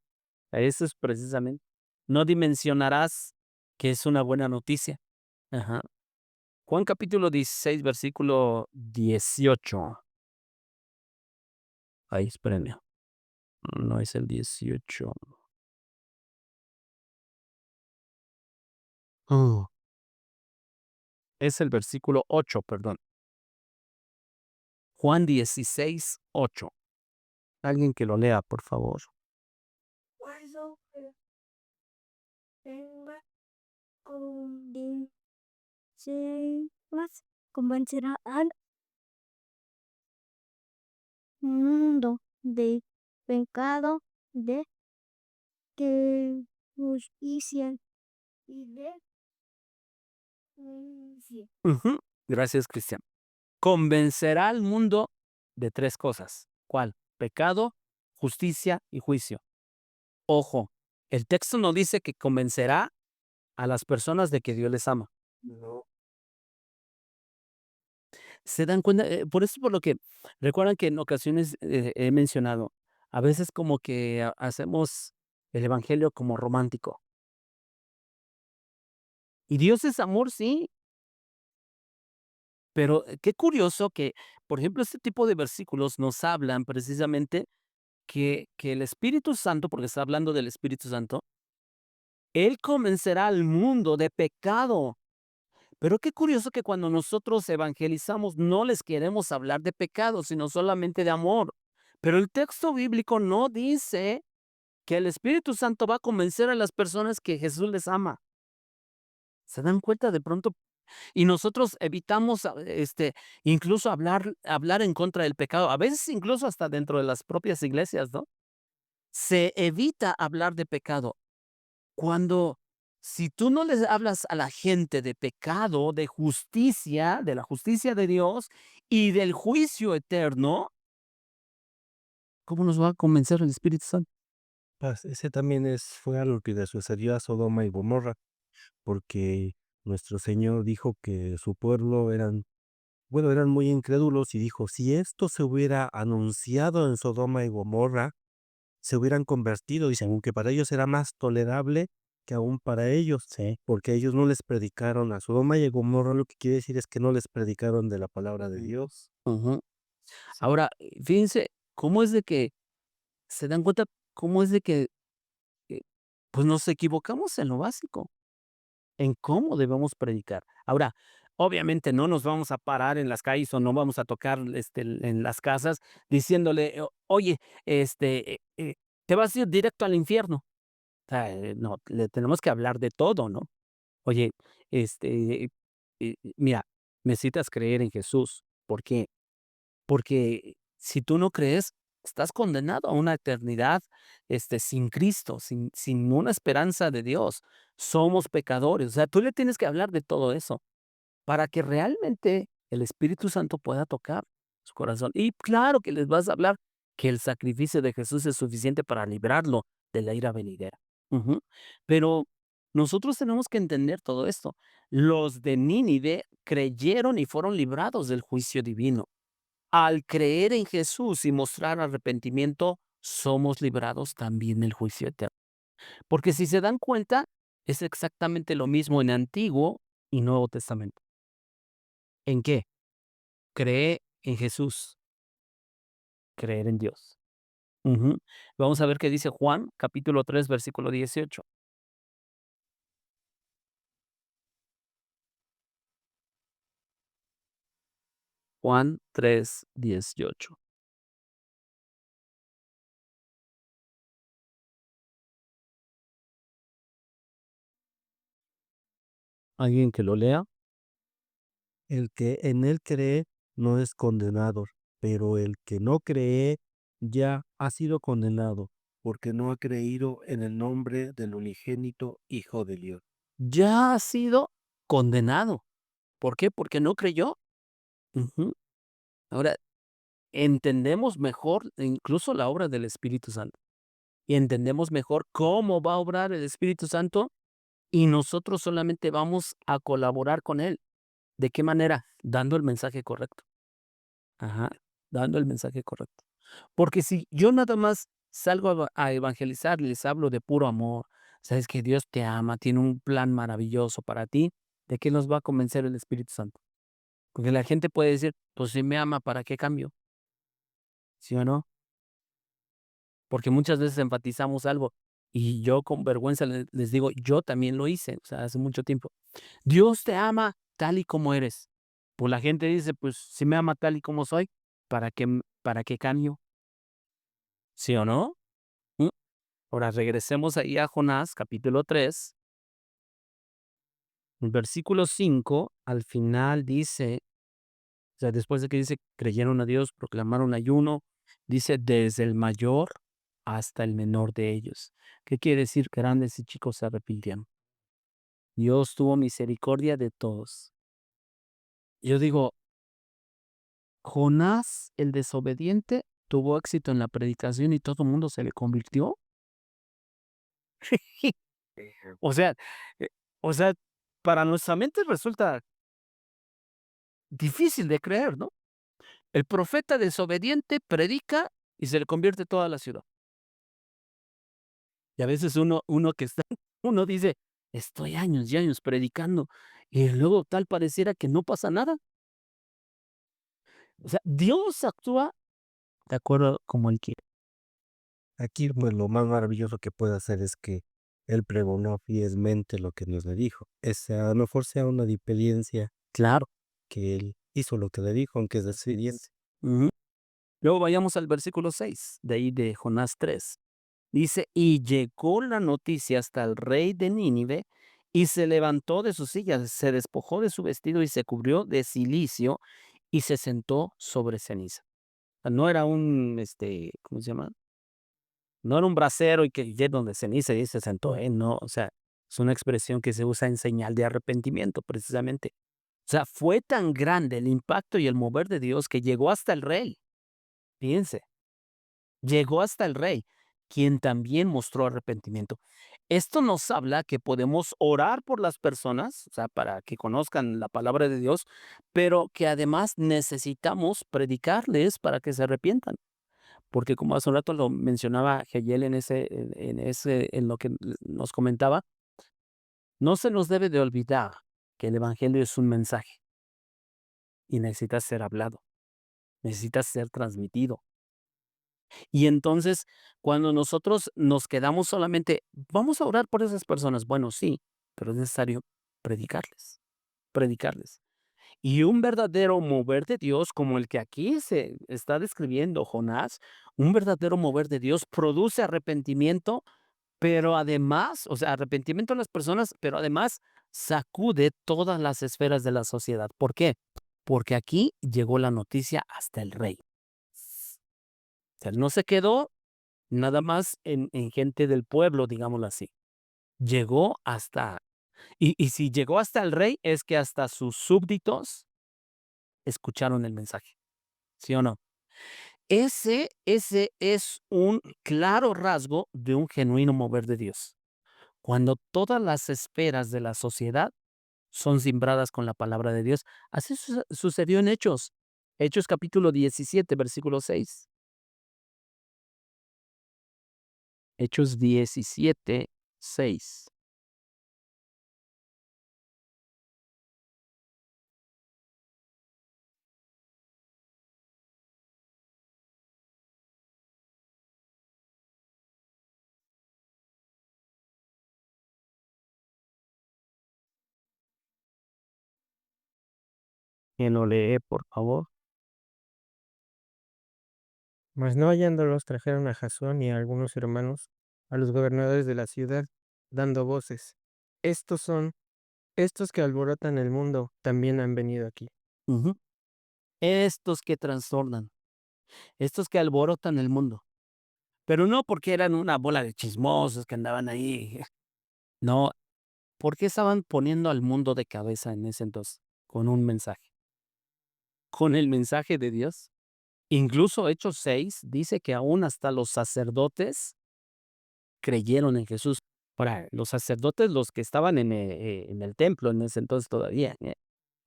Eso es precisamente. No dimensionarás que es una buena noticia. Ajá. Juan capítulo 16, versículo 18. Ahí, espérenme. No es el 18. Oh, es el versículo 8, perdón. Juan 16, 8. Alguien que lo lea, por favor. Guardo que tenga condiciones, convencerá al mundo de pecado, de que justicia y de juicio. Ujú. Gracias, Cristian. Convencerá al mundo de tres cosas. ¿Cuál? Pecado, justicia y juicio. Ojo, el texto no dice que convencerá a las personas de que Dios les ama. No. ¿Se dan cuenta? Por eso, por lo que recuerdan que en ocasiones, he mencionado, a veces como que hacemos el evangelio como romántico. Y Dios es amor, sí, pero qué curioso que, por ejemplo, este tipo de versículos nos hablan precisamente que el Espíritu Santo, porque está hablando del Espíritu Santo, Él convencerá al mundo de pecado. Pero qué curioso que cuando nosotros evangelizamos no les queremos hablar de pecado, sino solamente de amor. Pero el texto bíblico no dice que el Espíritu Santo va a convencer a las personas que Jesús les ama. ¿Se dan cuenta de pronto? Y nosotros evitamos, incluso hablar en contra del pecado, a veces incluso hasta dentro de las propias iglesias, ¿no? Se evita hablar de pecado. Cuando, si tú no les hablas a la gente de pecado, de justicia, de la justicia de Dios y del juicio eterno, ¿cómo nos va a convencer el Espíritu Santo? Ese también fue algo que le sucedió a Sodoma y Gomorra, porque nuestro Señor dijo que su pueblo eran muy incrédulos y dijo, si esto se hubiera anunciado en Sodoma y Gomorra, se hubieran convertido, y según que para ellos era más tolerable que aún para ellos, Sí. porque ellos no les predicaron a Sodoma y Gomorra, lo que quiere decir es que no les predicaron de la palabra de Dios. Ujú. Sí. Ahora, fíjense cómo es de que se dan cuenta cómo es de que, eh, pues nos equivocamos en lo básico, en cómo debemos predicar. Ahora, obviamente no nos vamos a parar en las calles o no vamos a tocar en las casas diciéndole, oye, te vas a ir directo al infierno. O sea, no, le tenemos que hablar de todo, ¿no? Oye, mira, necesitas creer en Jesús. ¿Por qué? Porque si tú no crees, estás condenado a una eternidad, sin Cristo, sin una esperanza de Dios. Somos pecadores. O sea, tú le tienes que hablar de todo eso para que realmente el Espíritu Santo pueda tocar su corazón. Y claro que les vas a hablar que el sacrificio de Jesús es suficiente para librarlo de la ira venidera. Ujú. Pero nosotros tenemos que entender todo esto. Los de Nínive creyeron y fueron librados del juicio divino. Al creer en Jesús y mostrar arrepentimiento, somos librados también del juicio eterno. Porque si se dan cuenta, es exactamente lo mismo en Antiguo y Nuevo Testamento. ¿En qué? Cree en Jesús, creer en Dios. Ujú. Vamos a ver qué dice Juan, capítulo 3, versículo 18. Juan 3, 18. ¿Alguien que lo lea? El que en él cree no es condenado, pero el que no cree ya ha sido condenado, porque no ha creído en el nombre del unigénito Hijo de Dios. Ya ha sido condenado. ¿Por qué? Porque no creyó. Ujú. Ahora, entendemos mejor incluso la obra del Espíritu Santo y entendemos mejor cómo va a obrar el Espíritu Santo y nosotros solamente vamos a colaborar con él. ¿De qué manera? Dando el mensaje correcto. Ajá, dando el mensaje correcto. Porque si yo nada más salgo a evangelizar, les hablo de puro amor, sabes que Dios te ama, tiene un plan maravilloso para ti, ¿de qué nos va a convencer el Espíritu Santo? Porque la gente puede decir, pues si me ama, ¿para qué cambio? ¿Sí o no? Porque muchas veces enfatizamos algo y yo con vergüenza les digo, yo también lo hice, o sea, hace mucho tiempo. Dios te ama tal y como eres. Pues la gente dice, pues si me ama tal y como soy, para qué cambio? ¿Sí o no? ¿Mm? Ahora regresemos ahí a Jonás, capítulo 3, el versículo 5, al final dice, o sea, después de que dice, creyeron a Dios, proclamaron ayuno, dice, desde el mayor hasta el menor de ellos. ¿Qué quiere decir? Grandes y chicos se arrepintieron. Dios tuvo misericordia de todos. Yo digo, Jonás, el desobediente, tuvo éxito en la predicación y todo el mundo se le convirtió. O sea, eh, o sea, para nuestra mente resulta difícil de creer, ¿no? El profeta desobediente predica y se le convierte toda la ciudad. Y a veces uno que está, uno dice, estoy años y años predicando y luego tal pareciera que no pasa nada. O sea, Dios actúa de acuerdo como Él quiere. Aquí, pues, lo más maravilloso que puede hacer es que él pregonó fielmente lo que Dios le dijo. A lo mejor sea una diferencia Claro. que él hizo lo que le dijo, aunque es desobediente. Ujú. Luego vayamos al versículo 6 de ahí de Jonás 3. Dice, y llegó la noticia hasta el rey de Nínive, y se levantó de su silla, se despojó de su vestido y se cubrió de cilicio y se sentó sobre ceniza. O sea, no era un, ¿cómo se llama? No era un brasero y que lleno de ceniza y se sentó, no, o sea, es una expresión que se usa en señal de arrepentimiento, precisamente. O sea, fue tan grande el impacto y el mover de Dios que llegó hasta el rey. Fíjense. Llegó hasta el rey, quien también mostró arrepentimiento. Esto nos habla que podemos orar por las personas, o sea, para que conozcan la palabra de Dios, pero que además necesitamos predicarles para que se arrepientan. Porque como hace un rato lo mencionaba Hegel en lo que nos comentaba, no se nos debe de olvidar que el evangelio es un mensaje y necesita ser hablado, necesita ser transmitido. Y entonces, cuando nosotros nos quedamos solamente, vamos a orar por esas personas, bueno, sí, pero es necesario predicarles, predicarles. Y un verdadero mover de Dios, como el que aquí se está describiendo Jonás, un verdadero mover de Dios produce arrepentimiento, pero además, o sea, arrepentimiento en las personas, pero además sacude todas las esferas de la sociedad. ¿Por qué? Porque aquí llegó la noticia hasta el rey. O sea, no se quedó nada más en gente del pueblo, digámoslo así. Llegó hasta y si llegó hasta el rey, es que hasta sus súbditos escucharon el mensaje, ¿sí o no? Ese es un claro rasgo de un genuino mover de Dios. Cuando todas las esferas de la sociedad son simbradas con la palabra de Dios. Así sucedió en Hechos. Hechos capítulo 17, versículo 6. Hechos 17, 6. ¿Quién lo lee, por favor? Mas no hallándolos, trajeron a Jasón y a algunos hermanos, a los gobernadores de la ciudad, dando voces. Estos son, estos que alborotan el mundo, también han venido aquí. Ujú. Estos que trastornan, estos que alborotan el mundo, pero no porque eran una bola de chismosos que andaban ahí. No, porque estaban poniendo al mundo de cabeza en ese entonces, con un mensaje, con el mensaje de Dios. Incluso Hechos 6 dice que aún hasta los sacerdotes creyeron en Jesús. Ahora, los sacerdotes, los que estaban en el templo en ese entonces todavía,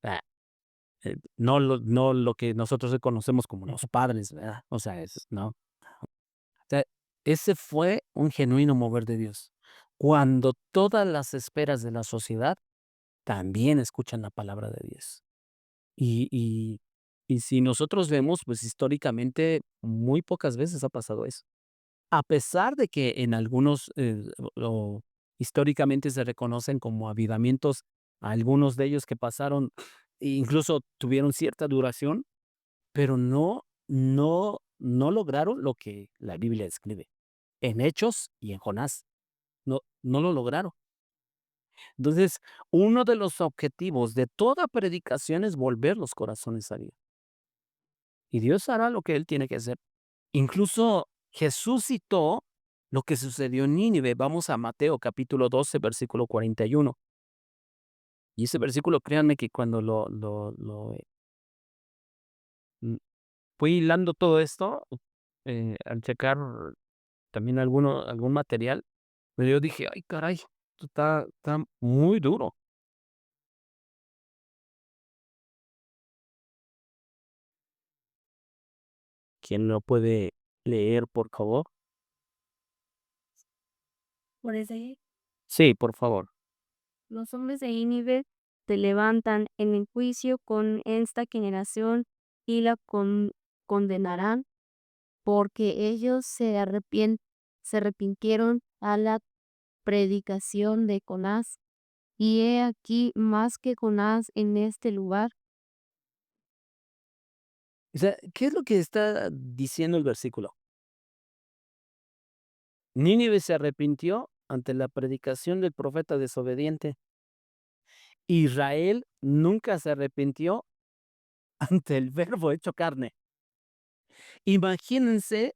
ah, no lo que nosotros hoy conocemos como los padres, ¿verdad? O sea, no. O sea, ese fue un genuino mover de Dios. Cuando todas las esferas de la sociedad también escuchan la palabra de Dios. Y, y, y si nosotros vemos, pues históricamente muy pocas veces ha pasado eso. A pesar de que en algunos, históricamente se reconocen como avivamientos, algunos de ellos que pasaron, e incluso tuvieron cierta duración, pero no lograron lo que la Biblia describe. En Hechos y en Jonás, no lo lograron. Entonces, uno de los objetivos de toda predicación es volver los corazones a Dios. Y Dios hará lo que Él tiene que hacer. Incluso Jesús citó lo que sucedió en Nínive. Vamos a Mateo capítulo 12, versículo 41. Y ese versículo, créanme que cuando mm, fui hilando todo esto, al checar también algún material, pero yo dije, ay caray, esto está muy duro. ¿Quién lo puede leer, por favor? Por ese, Sí, por favor. los hombres de Nínive se levantan en el juicio con esta generación y la condenarán, porque ellos se arrepintieron a la predicación de Jonás, y he aquí más que Jonás en este lugar. O sea, ¿qué es lo que está diciendo el versículo? Nínive se arrepintió ante la predicación del profeta desobediente. Israel nunca se arrepintió ante el verbo hecho carne. Imagínense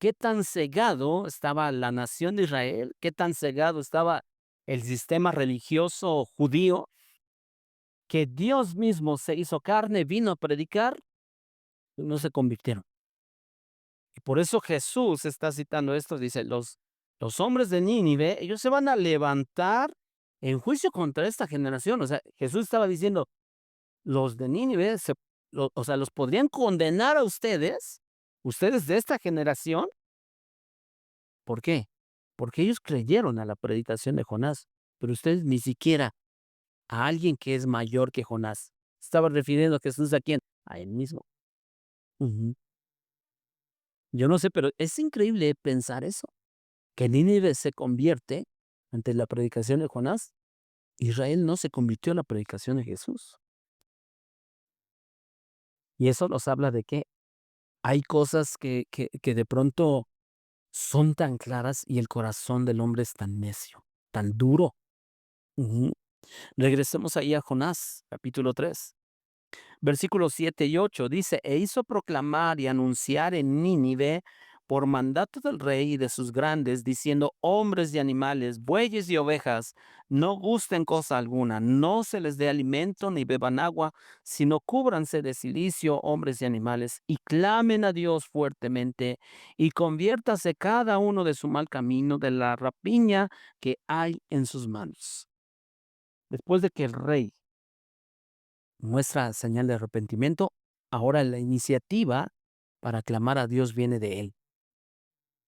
qué tan cegado estaba la nación de Israel, qué tan cegado estaba el sistema religioso judío, que Dios mismo se hizo carne, vino a predicar, y no se convirtieron. Y por eso Jesús está citando esto, dice, los hombres de Nínive, ellos se van a levantar en juicio contra esta generación. O sea, Jesús estaba diciendo, los de Nínive, o sea, los podrían condenar a ustedes, ustedes de esta generación. ¿Por qué? Porque ellos creyeron a la predicación de Jonás, pero ustedes ni siquiera a alguien que es mayor que Jonás. Estaba refiriendo a Jesús a quién, a él mismo. Ujú. Yo no sé, pero es increíble pensar eso, que Nínive se convierte ante la predicación de Jonás. Israel no se convirtió a la predicación de Jesús. Y eso nos habla de que hay cosas que de pronto son tan claras y el corazón del hombre es tan necio, tan duro. Ujú. Regresemos ahí a Jonás, capítulo 3. Versículos 7 y 8 dice, e hizo proclamar y anunciar en Nínive por mandato del rey y de sus grandes, diciendo, hombres y animales, bueyes y ovejas, no gusten cosa alguna, no se les dé alimento ni beban agua, sino cúbranse de cilicio, hombres y animales, y clamen a Dios fuertemente, y conviértase cada uno de su mal camino, de la rapiña que hay en sus manos. Después de que el rey muestra señal de arrepentimiento, ahora la iniciativa para clamar a Dios viene de él.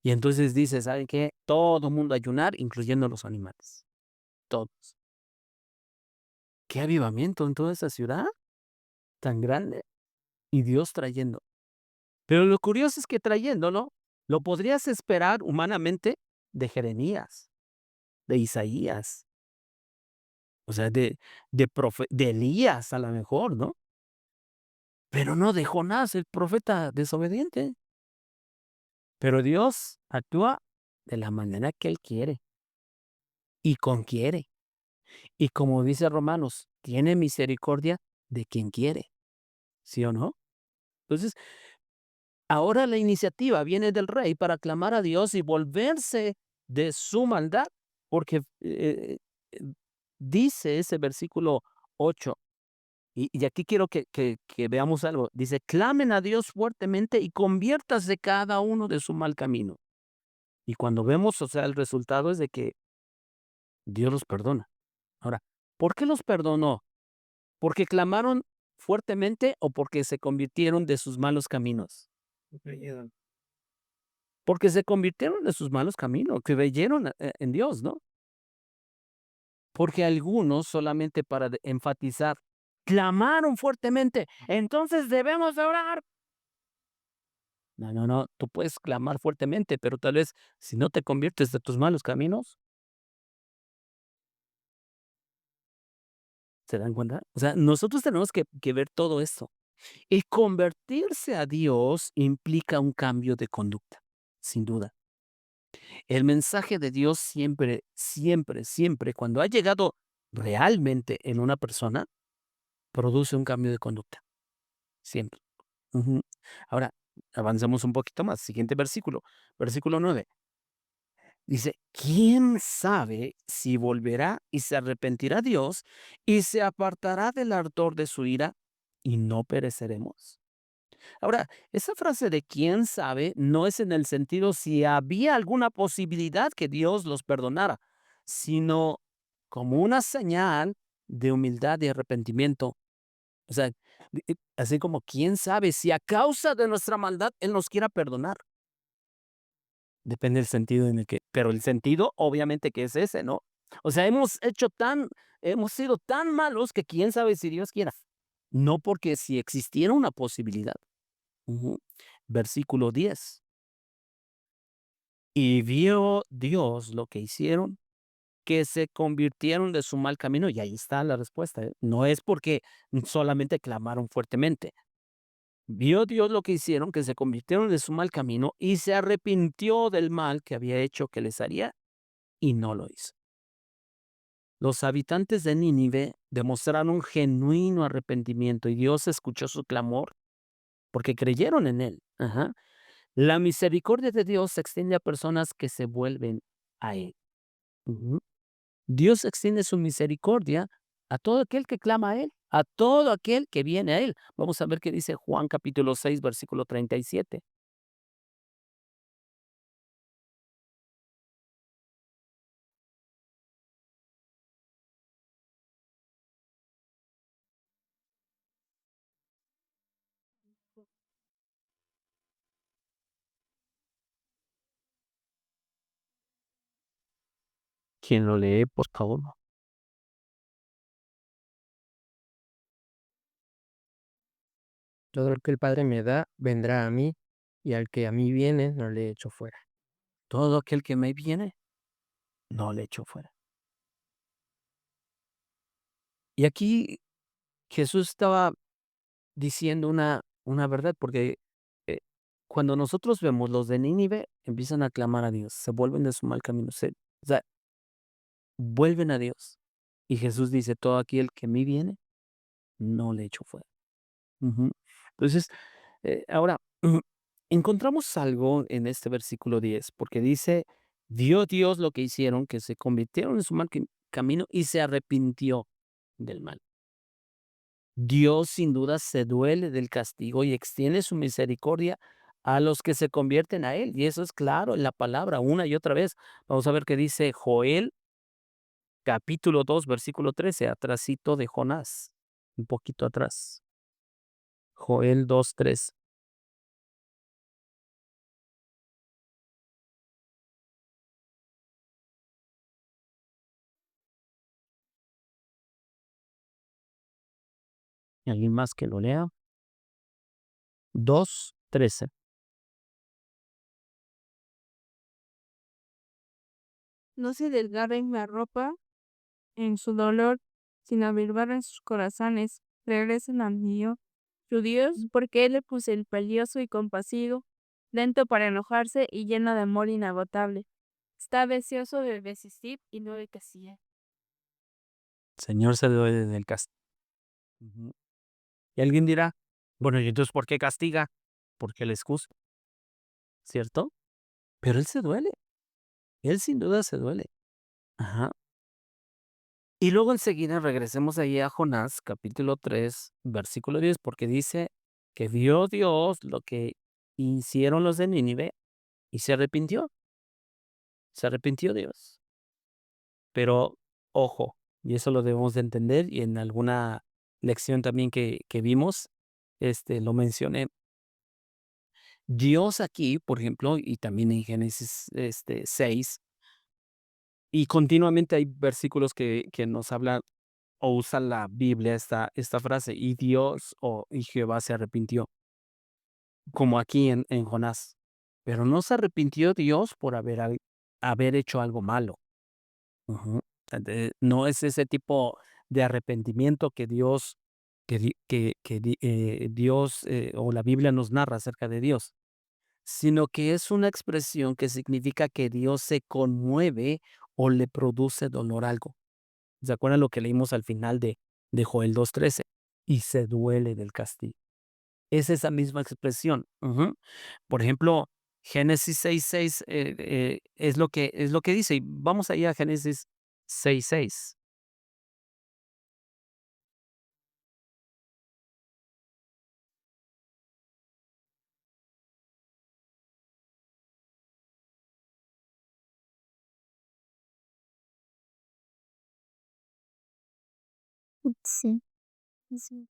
Y entonces dice, ¿saben qué? Todo mundo ayunar, incluyendo los animales. Todos. Qué avivamiento en toda esa ciudad tan grande. Y Dios trayendo. Pero lo curioso es que trayéndolo, lo podrías esperar humanamente de Jeremías, de Isaías, o sea, de Elías a lo mejor, ¿no? Pero no de Jonás, el profeta desobediente. Pero Dios actúa de la manera que Él quiere y con quiere. Y como dice Romanos, tiene misericordia de quien quiere, ¿sí o no? Entonces, ahora la iniciativa viene del rey para clamar a Dios y volverse de su maldad, porque eh, dice ese versículo 8, y aquí quiero que veamos algo. Dice, clamen a Dios fuertemente y conviértase cada uno de su mal camino. Y cuando vemos, o sea, el resultado es de que Dios los perdona. Ahora, ¿por qué los perdonó? ¿Porque clamaron fuertemente o porque se convirtieron de sus malos caminos? Creyeron. Porque se convirtieron de sus malos caminos, creyeron en Dios, ¿no? Porque algunos, solamente para enfatizar, clamaron fuertemente, entonces debemos de orar. No, no, no, tú puedes clamar fuertemente, pero tal vez si no te conviertes de tus malos caminos, ¿se dan cuenta? O sea, nosotros tenemos que ver todo esto. Y convertirse a Dios implica un cambio de conducta, sin duda. El mensaje de Dios siempre, siempre, siempre, cuando ha llegado realmente en una persona, produce un cambio de conducta. Siempre. Ujú. Ahora, avancemos un poquito más. Siguiente versículo. Versículo 9. Dice, ¿quién sabe si volverá y se arrepentirá Dios y se apartará del ardor de su ira y no pereceremos? Ahora, esa frase de quién sabe no es en el sentido si había alguna posibilidad que Dios los perdonara, sino como una señal de humildad y arrepentimiento. O sea, Así como, quién sabe si a causa de nuestra maldad Él nos quiera perdonar. Depende del sentido en el que, pero el sentido obviamente que es ese, ¿no? O sea, hemos sido tan malos que quién sabe si Dios quiera. No, porque si existiera una posibilidad. Ujú. Versículo 10. Y vio Dios lo que hicieron, que se convirtieron de su mal camino, y ahí está la respuesta, ¿eh? No es porque solamente clamaron fuertemente. Vio Dios lo que hicieron, que se convirtieron de su mal camino, y se arrepintió del mal que había hecho que les haría, y no lo hizo. Los habitantes de Nínive demostraron un genuino arrepentimiento, y Dios escuchó su clamor porque creyeron en Él. Ajá. La misericordia de Dios se extiende a personas que se vuelven a Él. Ujú. Dios extiende su misericordia a todo aquel que clama a Él, a todo aquel que viene a Él. Vamos a ver qué dice Juan capítulo 6, versículo 37. ¿Quién lo lee, por favor? Todo lo que el Padre me da, vendrá a mí, y al que a mí viene, no le echo fuera. Todo aquel que me viene, no le echo fuera. Y aquí Jesús estaba diciendo una verdad, porque eh, cuando nosotros vemos los de Nínive, empiezan a clamar a Dios, se vuelven de su mal camino, o sea, vuelven a Dios. Y Jesús dice, todo aquel que a mí viene, no le echo fuera. Ujú. Entonces, ahora, encontramos algo en este versículo 10 porque dice, vio Dios lo que hicieron, que se convirtieron en su mal camino y se arrepintió del mal. Dios sin duda se duele del castigo y extiende su misericordia a los que se convierten a Él. Y eso es claro en la palabra una y otra vez. Vamos a ver qué dice Joel, capítulo 2 versículo 13, atrásito de Jonás, un poquito atrás. Joel 2:3. ¿Alguien más que lo lea? 2:13. No se desgarren la ropa en su dolor, sino avivar en sus corazones. Regresen a mí, oh, su Dios, porque Él es el pelioso y compasivo, lento para enojarse y lleno de amor inagotable. Está deseoso de desistir y no de castigar. Señor se duele del castigo. Y alguien dirá, bueno, ¿y entonces por qué castiga? Porque Él es justo, ¿cierto? Pero Él se duele. Él sin duda se duele. Ajá. Y luego enseguida regresemos ahí a Jonás, capítulo 3 versículo 10 porque dice que vio Dios lo que hicieron los de Nínive y se arrepintió Dios. Pero ojo, y eso lo debemos de entender, y en alguna lección también que vimos, lo mencioné. Dios aquí, por ejemplo, y también en Génesis 6, y continuamente hay versículos que nos hablan o usa la Biblia esta frase, y Dios y Jehová se arrepintió, como aquí en Jonás. Pero no se arrepintió Dios por haber hecho algo malo. Ujú. No es ese tipo de arrepentimiento que Dios, Dios o la Biblia nos narra acerca de Dios, sino que es una expresión que significa que Dios se conmueve o le produce dolor a algo. ¿Se acuerdan lo que leímos al final de Joel 2:13? Y se duele del castigo. Es esa misma expresión. Ujú. Por ejemplo, Génesis 6:6 es lo que dice. Y vamos allá a Génesis 6:6. Sí, sí.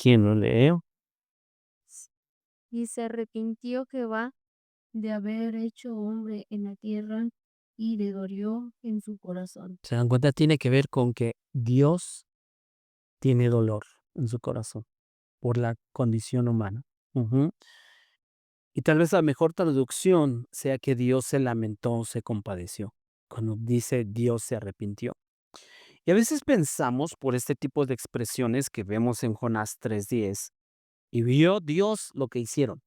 ¿Quién lo leo? Y se arrepintió Jehová de haber hecho hombre en la tierra y le dolió en su corazón. ¿Se dan cuenta? Tiene que ver con que Dios tiene dolor en su corazón por la condición humana. Ujú. Y tal vez la mejor traducción sea que Dios se lamentó, se compadeció, cuando dice Dios se arrepintió. Y a veces pensamos por este tipo de expresiones que vemos en Jonás 3:10, y vio Dios lo que hicieron.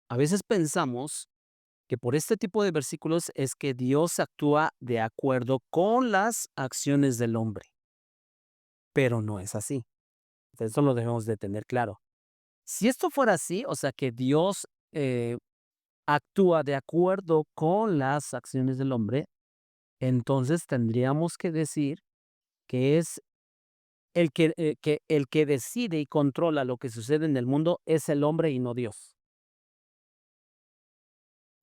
A veces pensamos que por este tipo de versículos es que Dios actúa de acuerdo con las acciones del hombre, pero no es así. Eso lo debemos de tener claro. Si esto fuera así, o sea que Dios actúa de acuerdo con las acciones del hombre, entonces tendríamos que decir que es que el que decide y controla lo que sucede en el mundo es el hombre y no Dios.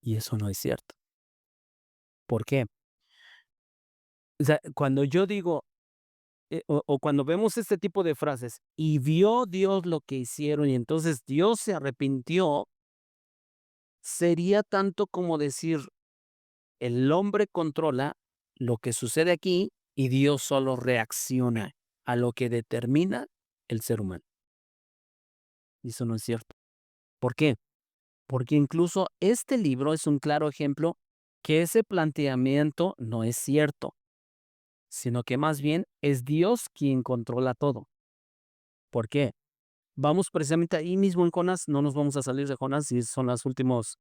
Y eso no es cierto. ¿Por qué? O sea, cuando yo digo, o cuando vemos este tipo de frases, y vio Dios lo que hicieron y entonces Dios se arrepintió, sería tanto como decir, el hombre controla lo que sucede aquí y Dios solo reacciona a lo que determina el ser humano. Y eso no es cierto. ¿Por qué? Porque incluso este libro es un claro ejemplo que ese planteamiento no es cierto, sino que más bien es Dios quien controla todo. ¿Por qué? Vamos precisamente ahí mismo en Jonás, no nos vamos a salir de Jonás y son las últimas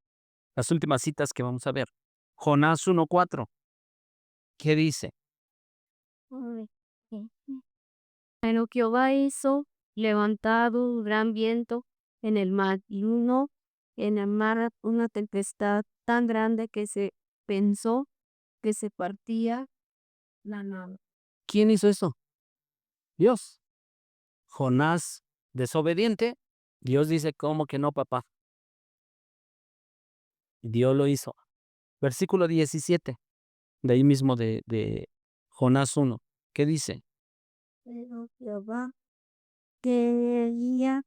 citas que vamos a ver. Jonás 1:4, ¿qué dice? Ay, Pero Jehová hizo levantado un gran viento en el mar y en el mar una tempestad tan grande que se pensó que se partía la nave. ¿Quién hizo eso? Dios. Jonás desobediente, Dios dice, ¿cómo que no, papá? Dios lo hizo. Versículo 17, de ahí mismo de Jonás 1. ¿Qué dice? Pero Jehová tenía,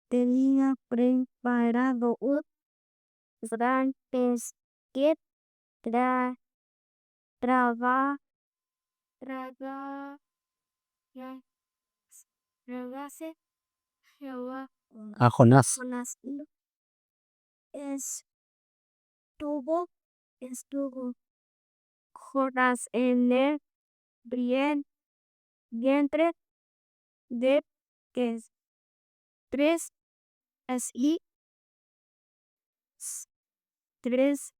tenía preparado un gran pesquet tra, traba, traga, ya, tragase Jehová A Jonás. con las estuvo, estuvo Jonás en el bien, vientre de que es tres, así, tres,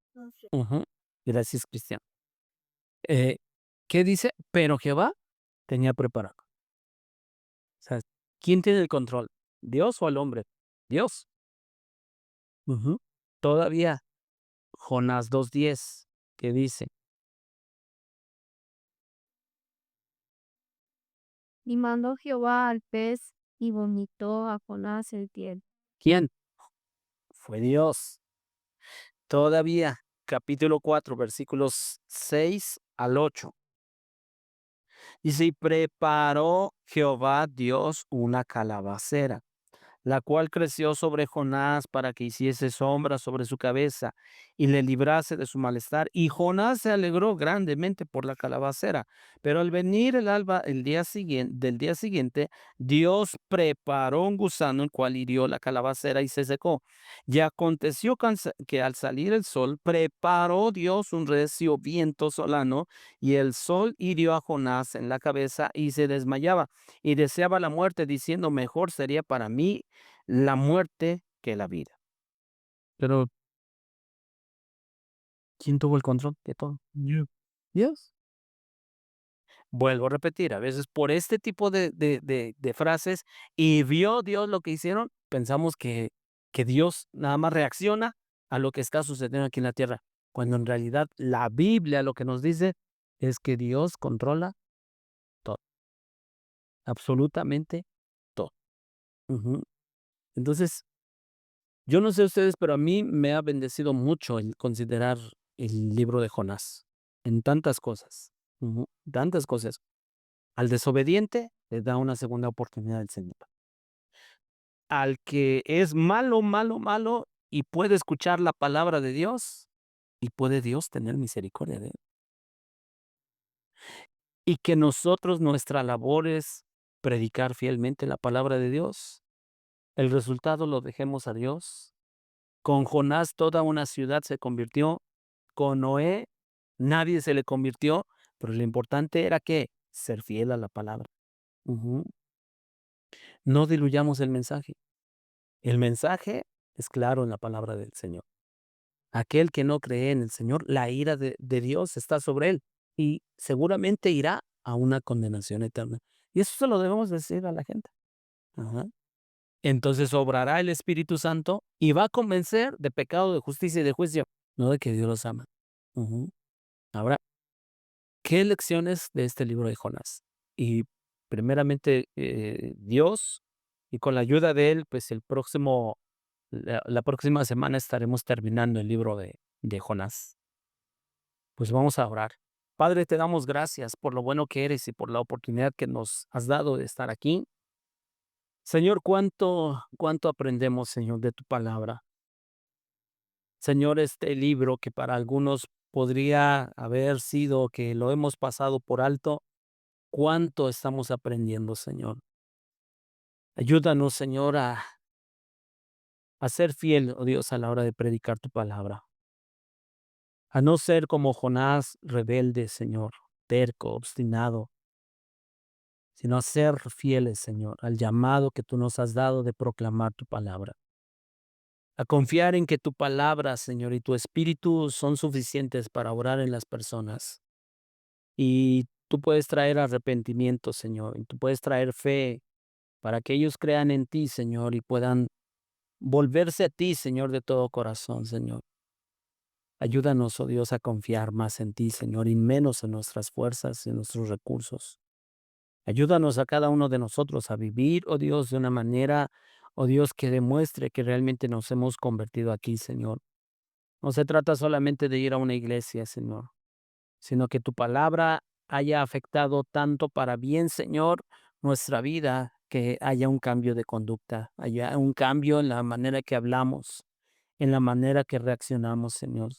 Ujú. Gracias, Cristian. Eh, ¿Qué dice? Pero Jehová tenía preparado. O sea, ¿quién tiene el control? ¿Dios o el hombre? Dios. Ujú. Todavía, Jonás 2:10, ¿qué dice? y mandó Jehová al pez y vomitó a Jonás el tierra. ¿Quién? Fue Dios. Todavía, capítulo 4, versículos 6 al 8. Dice, y preparó Jehová Dios una calabacera, la cual creció sobre Jonás para que hiciese sombra sobre su cabeza y le librase de su malestar. Y Jonás se alegró grandemente por la calabacera. Pero al venir el alba del día siguiente, Dios preparó un gusano, el cual hirió la calabacera y se secó. Y aconteció que al salir el sol, preparó Dios un recio viento solano, y el sol hirió a Jonás en la cabeza y se desmayaba, y deseaba la muerte, diciendo, mejor sería para mí la muerte que la vida. Pero, ¿quién tuvo el control de todo? Dios. Vuelvo a repetir, a veces por este tipo de frases, y vio Dios lo que hicieron, pensamos que Dios nada más reacciona a lo que está sucediendo aquí en la tierra, cuando en realidad la Biblia lo que nos dice es que Dios controla todo, absolutamente todo. Ujú. Entonces, yo no sé ustedes, pero a mí me ha bendecido mucho el considerar el libro de Jonás en tantas cosas, tantas cosas. Al desobediente, le da una segunda oportunidad al Señor. Al que es malo, malo, malo y puede escuchar la palabra de Dios y puede Dios tener misericordia de él. Y que nosotros, nuestra labor es predicar fielmente la palabra de Dios. El resultado lo dejemos a Dios. Con Jonás toda una ciudad se convirtió. Con Noé nadie se le convirtió, pero lo importante era que ser fiel a la palabra. Ujú. No diluyamos el mensaje. El mensaje es claro en la palabra del Señor. Aquel que no cree en el Señor, la ira de Dios está sobre él y seguramente irá a una condenación eterna. Y eso se lo debemos decir a la gente. Ajá. Entonces obrará el Espíritu Santo y va a convencer de pecado, de justicia y de juicio, no de que Dios los ama. Ujú. Ahora, ¿qué lecciones de este libro de Jonás? Y primeramente Dios, y con la ayuda de él, pues la próxima semana estaremos terminando el libro de Jonás. Pues vamos a orar. Padre, te damos gracias por lo bueno que eres y por la oportunidad que nos has dado de estar aquí. Señor, cuánto aprendemos, Señor, de tu palabra. Señor, este libro que para algunos podría haber sido que lo hemos pasado por alto, cuánto estamos aprendiendo, Señor. Ayúdanos, Señor, a ser fiel, oh Dios, a la hora de predicar tu palabra. A no ser como Jonás, rebelde, Señor, terco, obstinado, sino a ser fieles, Señor, al llamado que tú nos has dado de proclamar tu palabra. A confiar en que tu palabra, Señor, y tu espíritu son suficientes para orar en las personas. Y tú puedes traer arrepentimiento, Señor, y tú puedes traer fe para que ellos crean en ti, Señor, y puedan volverse a ti, Señor, de todo corazón, Señor. Ayúdanos, oh Dios, a confiar más en ti, Señor, y menos en nuestras fuerzas y en nuestros recursos. Ayúdanos a cada uno de nosotros a vivir, oh Dios, de una manera, oh Dios, que demuestre que realmente nos hemos convertido aquí, Señor. No se trata solamente de ir a una iglesia, Señor, sino que tu palabra haya afectado tanto para bien, Señor, nuestra vida, que haya un cambio de conducta, haya un cambio en la manera que hablamos, en la manera que reaccionamos, Señor.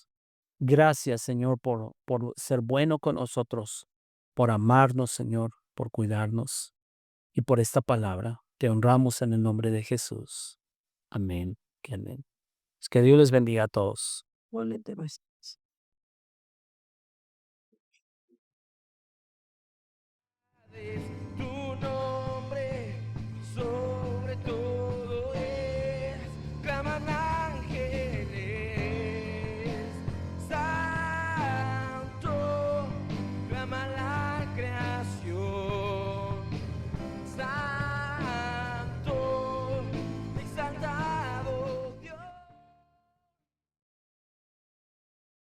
Gracias, Señor, por ser bueno con nosotros, por amarnos, Señor, por cuidarnos y por esta palabra. Te honramos en el nombre de Jesús. Amén. Y amén. Que Dios les bendiga a todos. Igualmente, pues.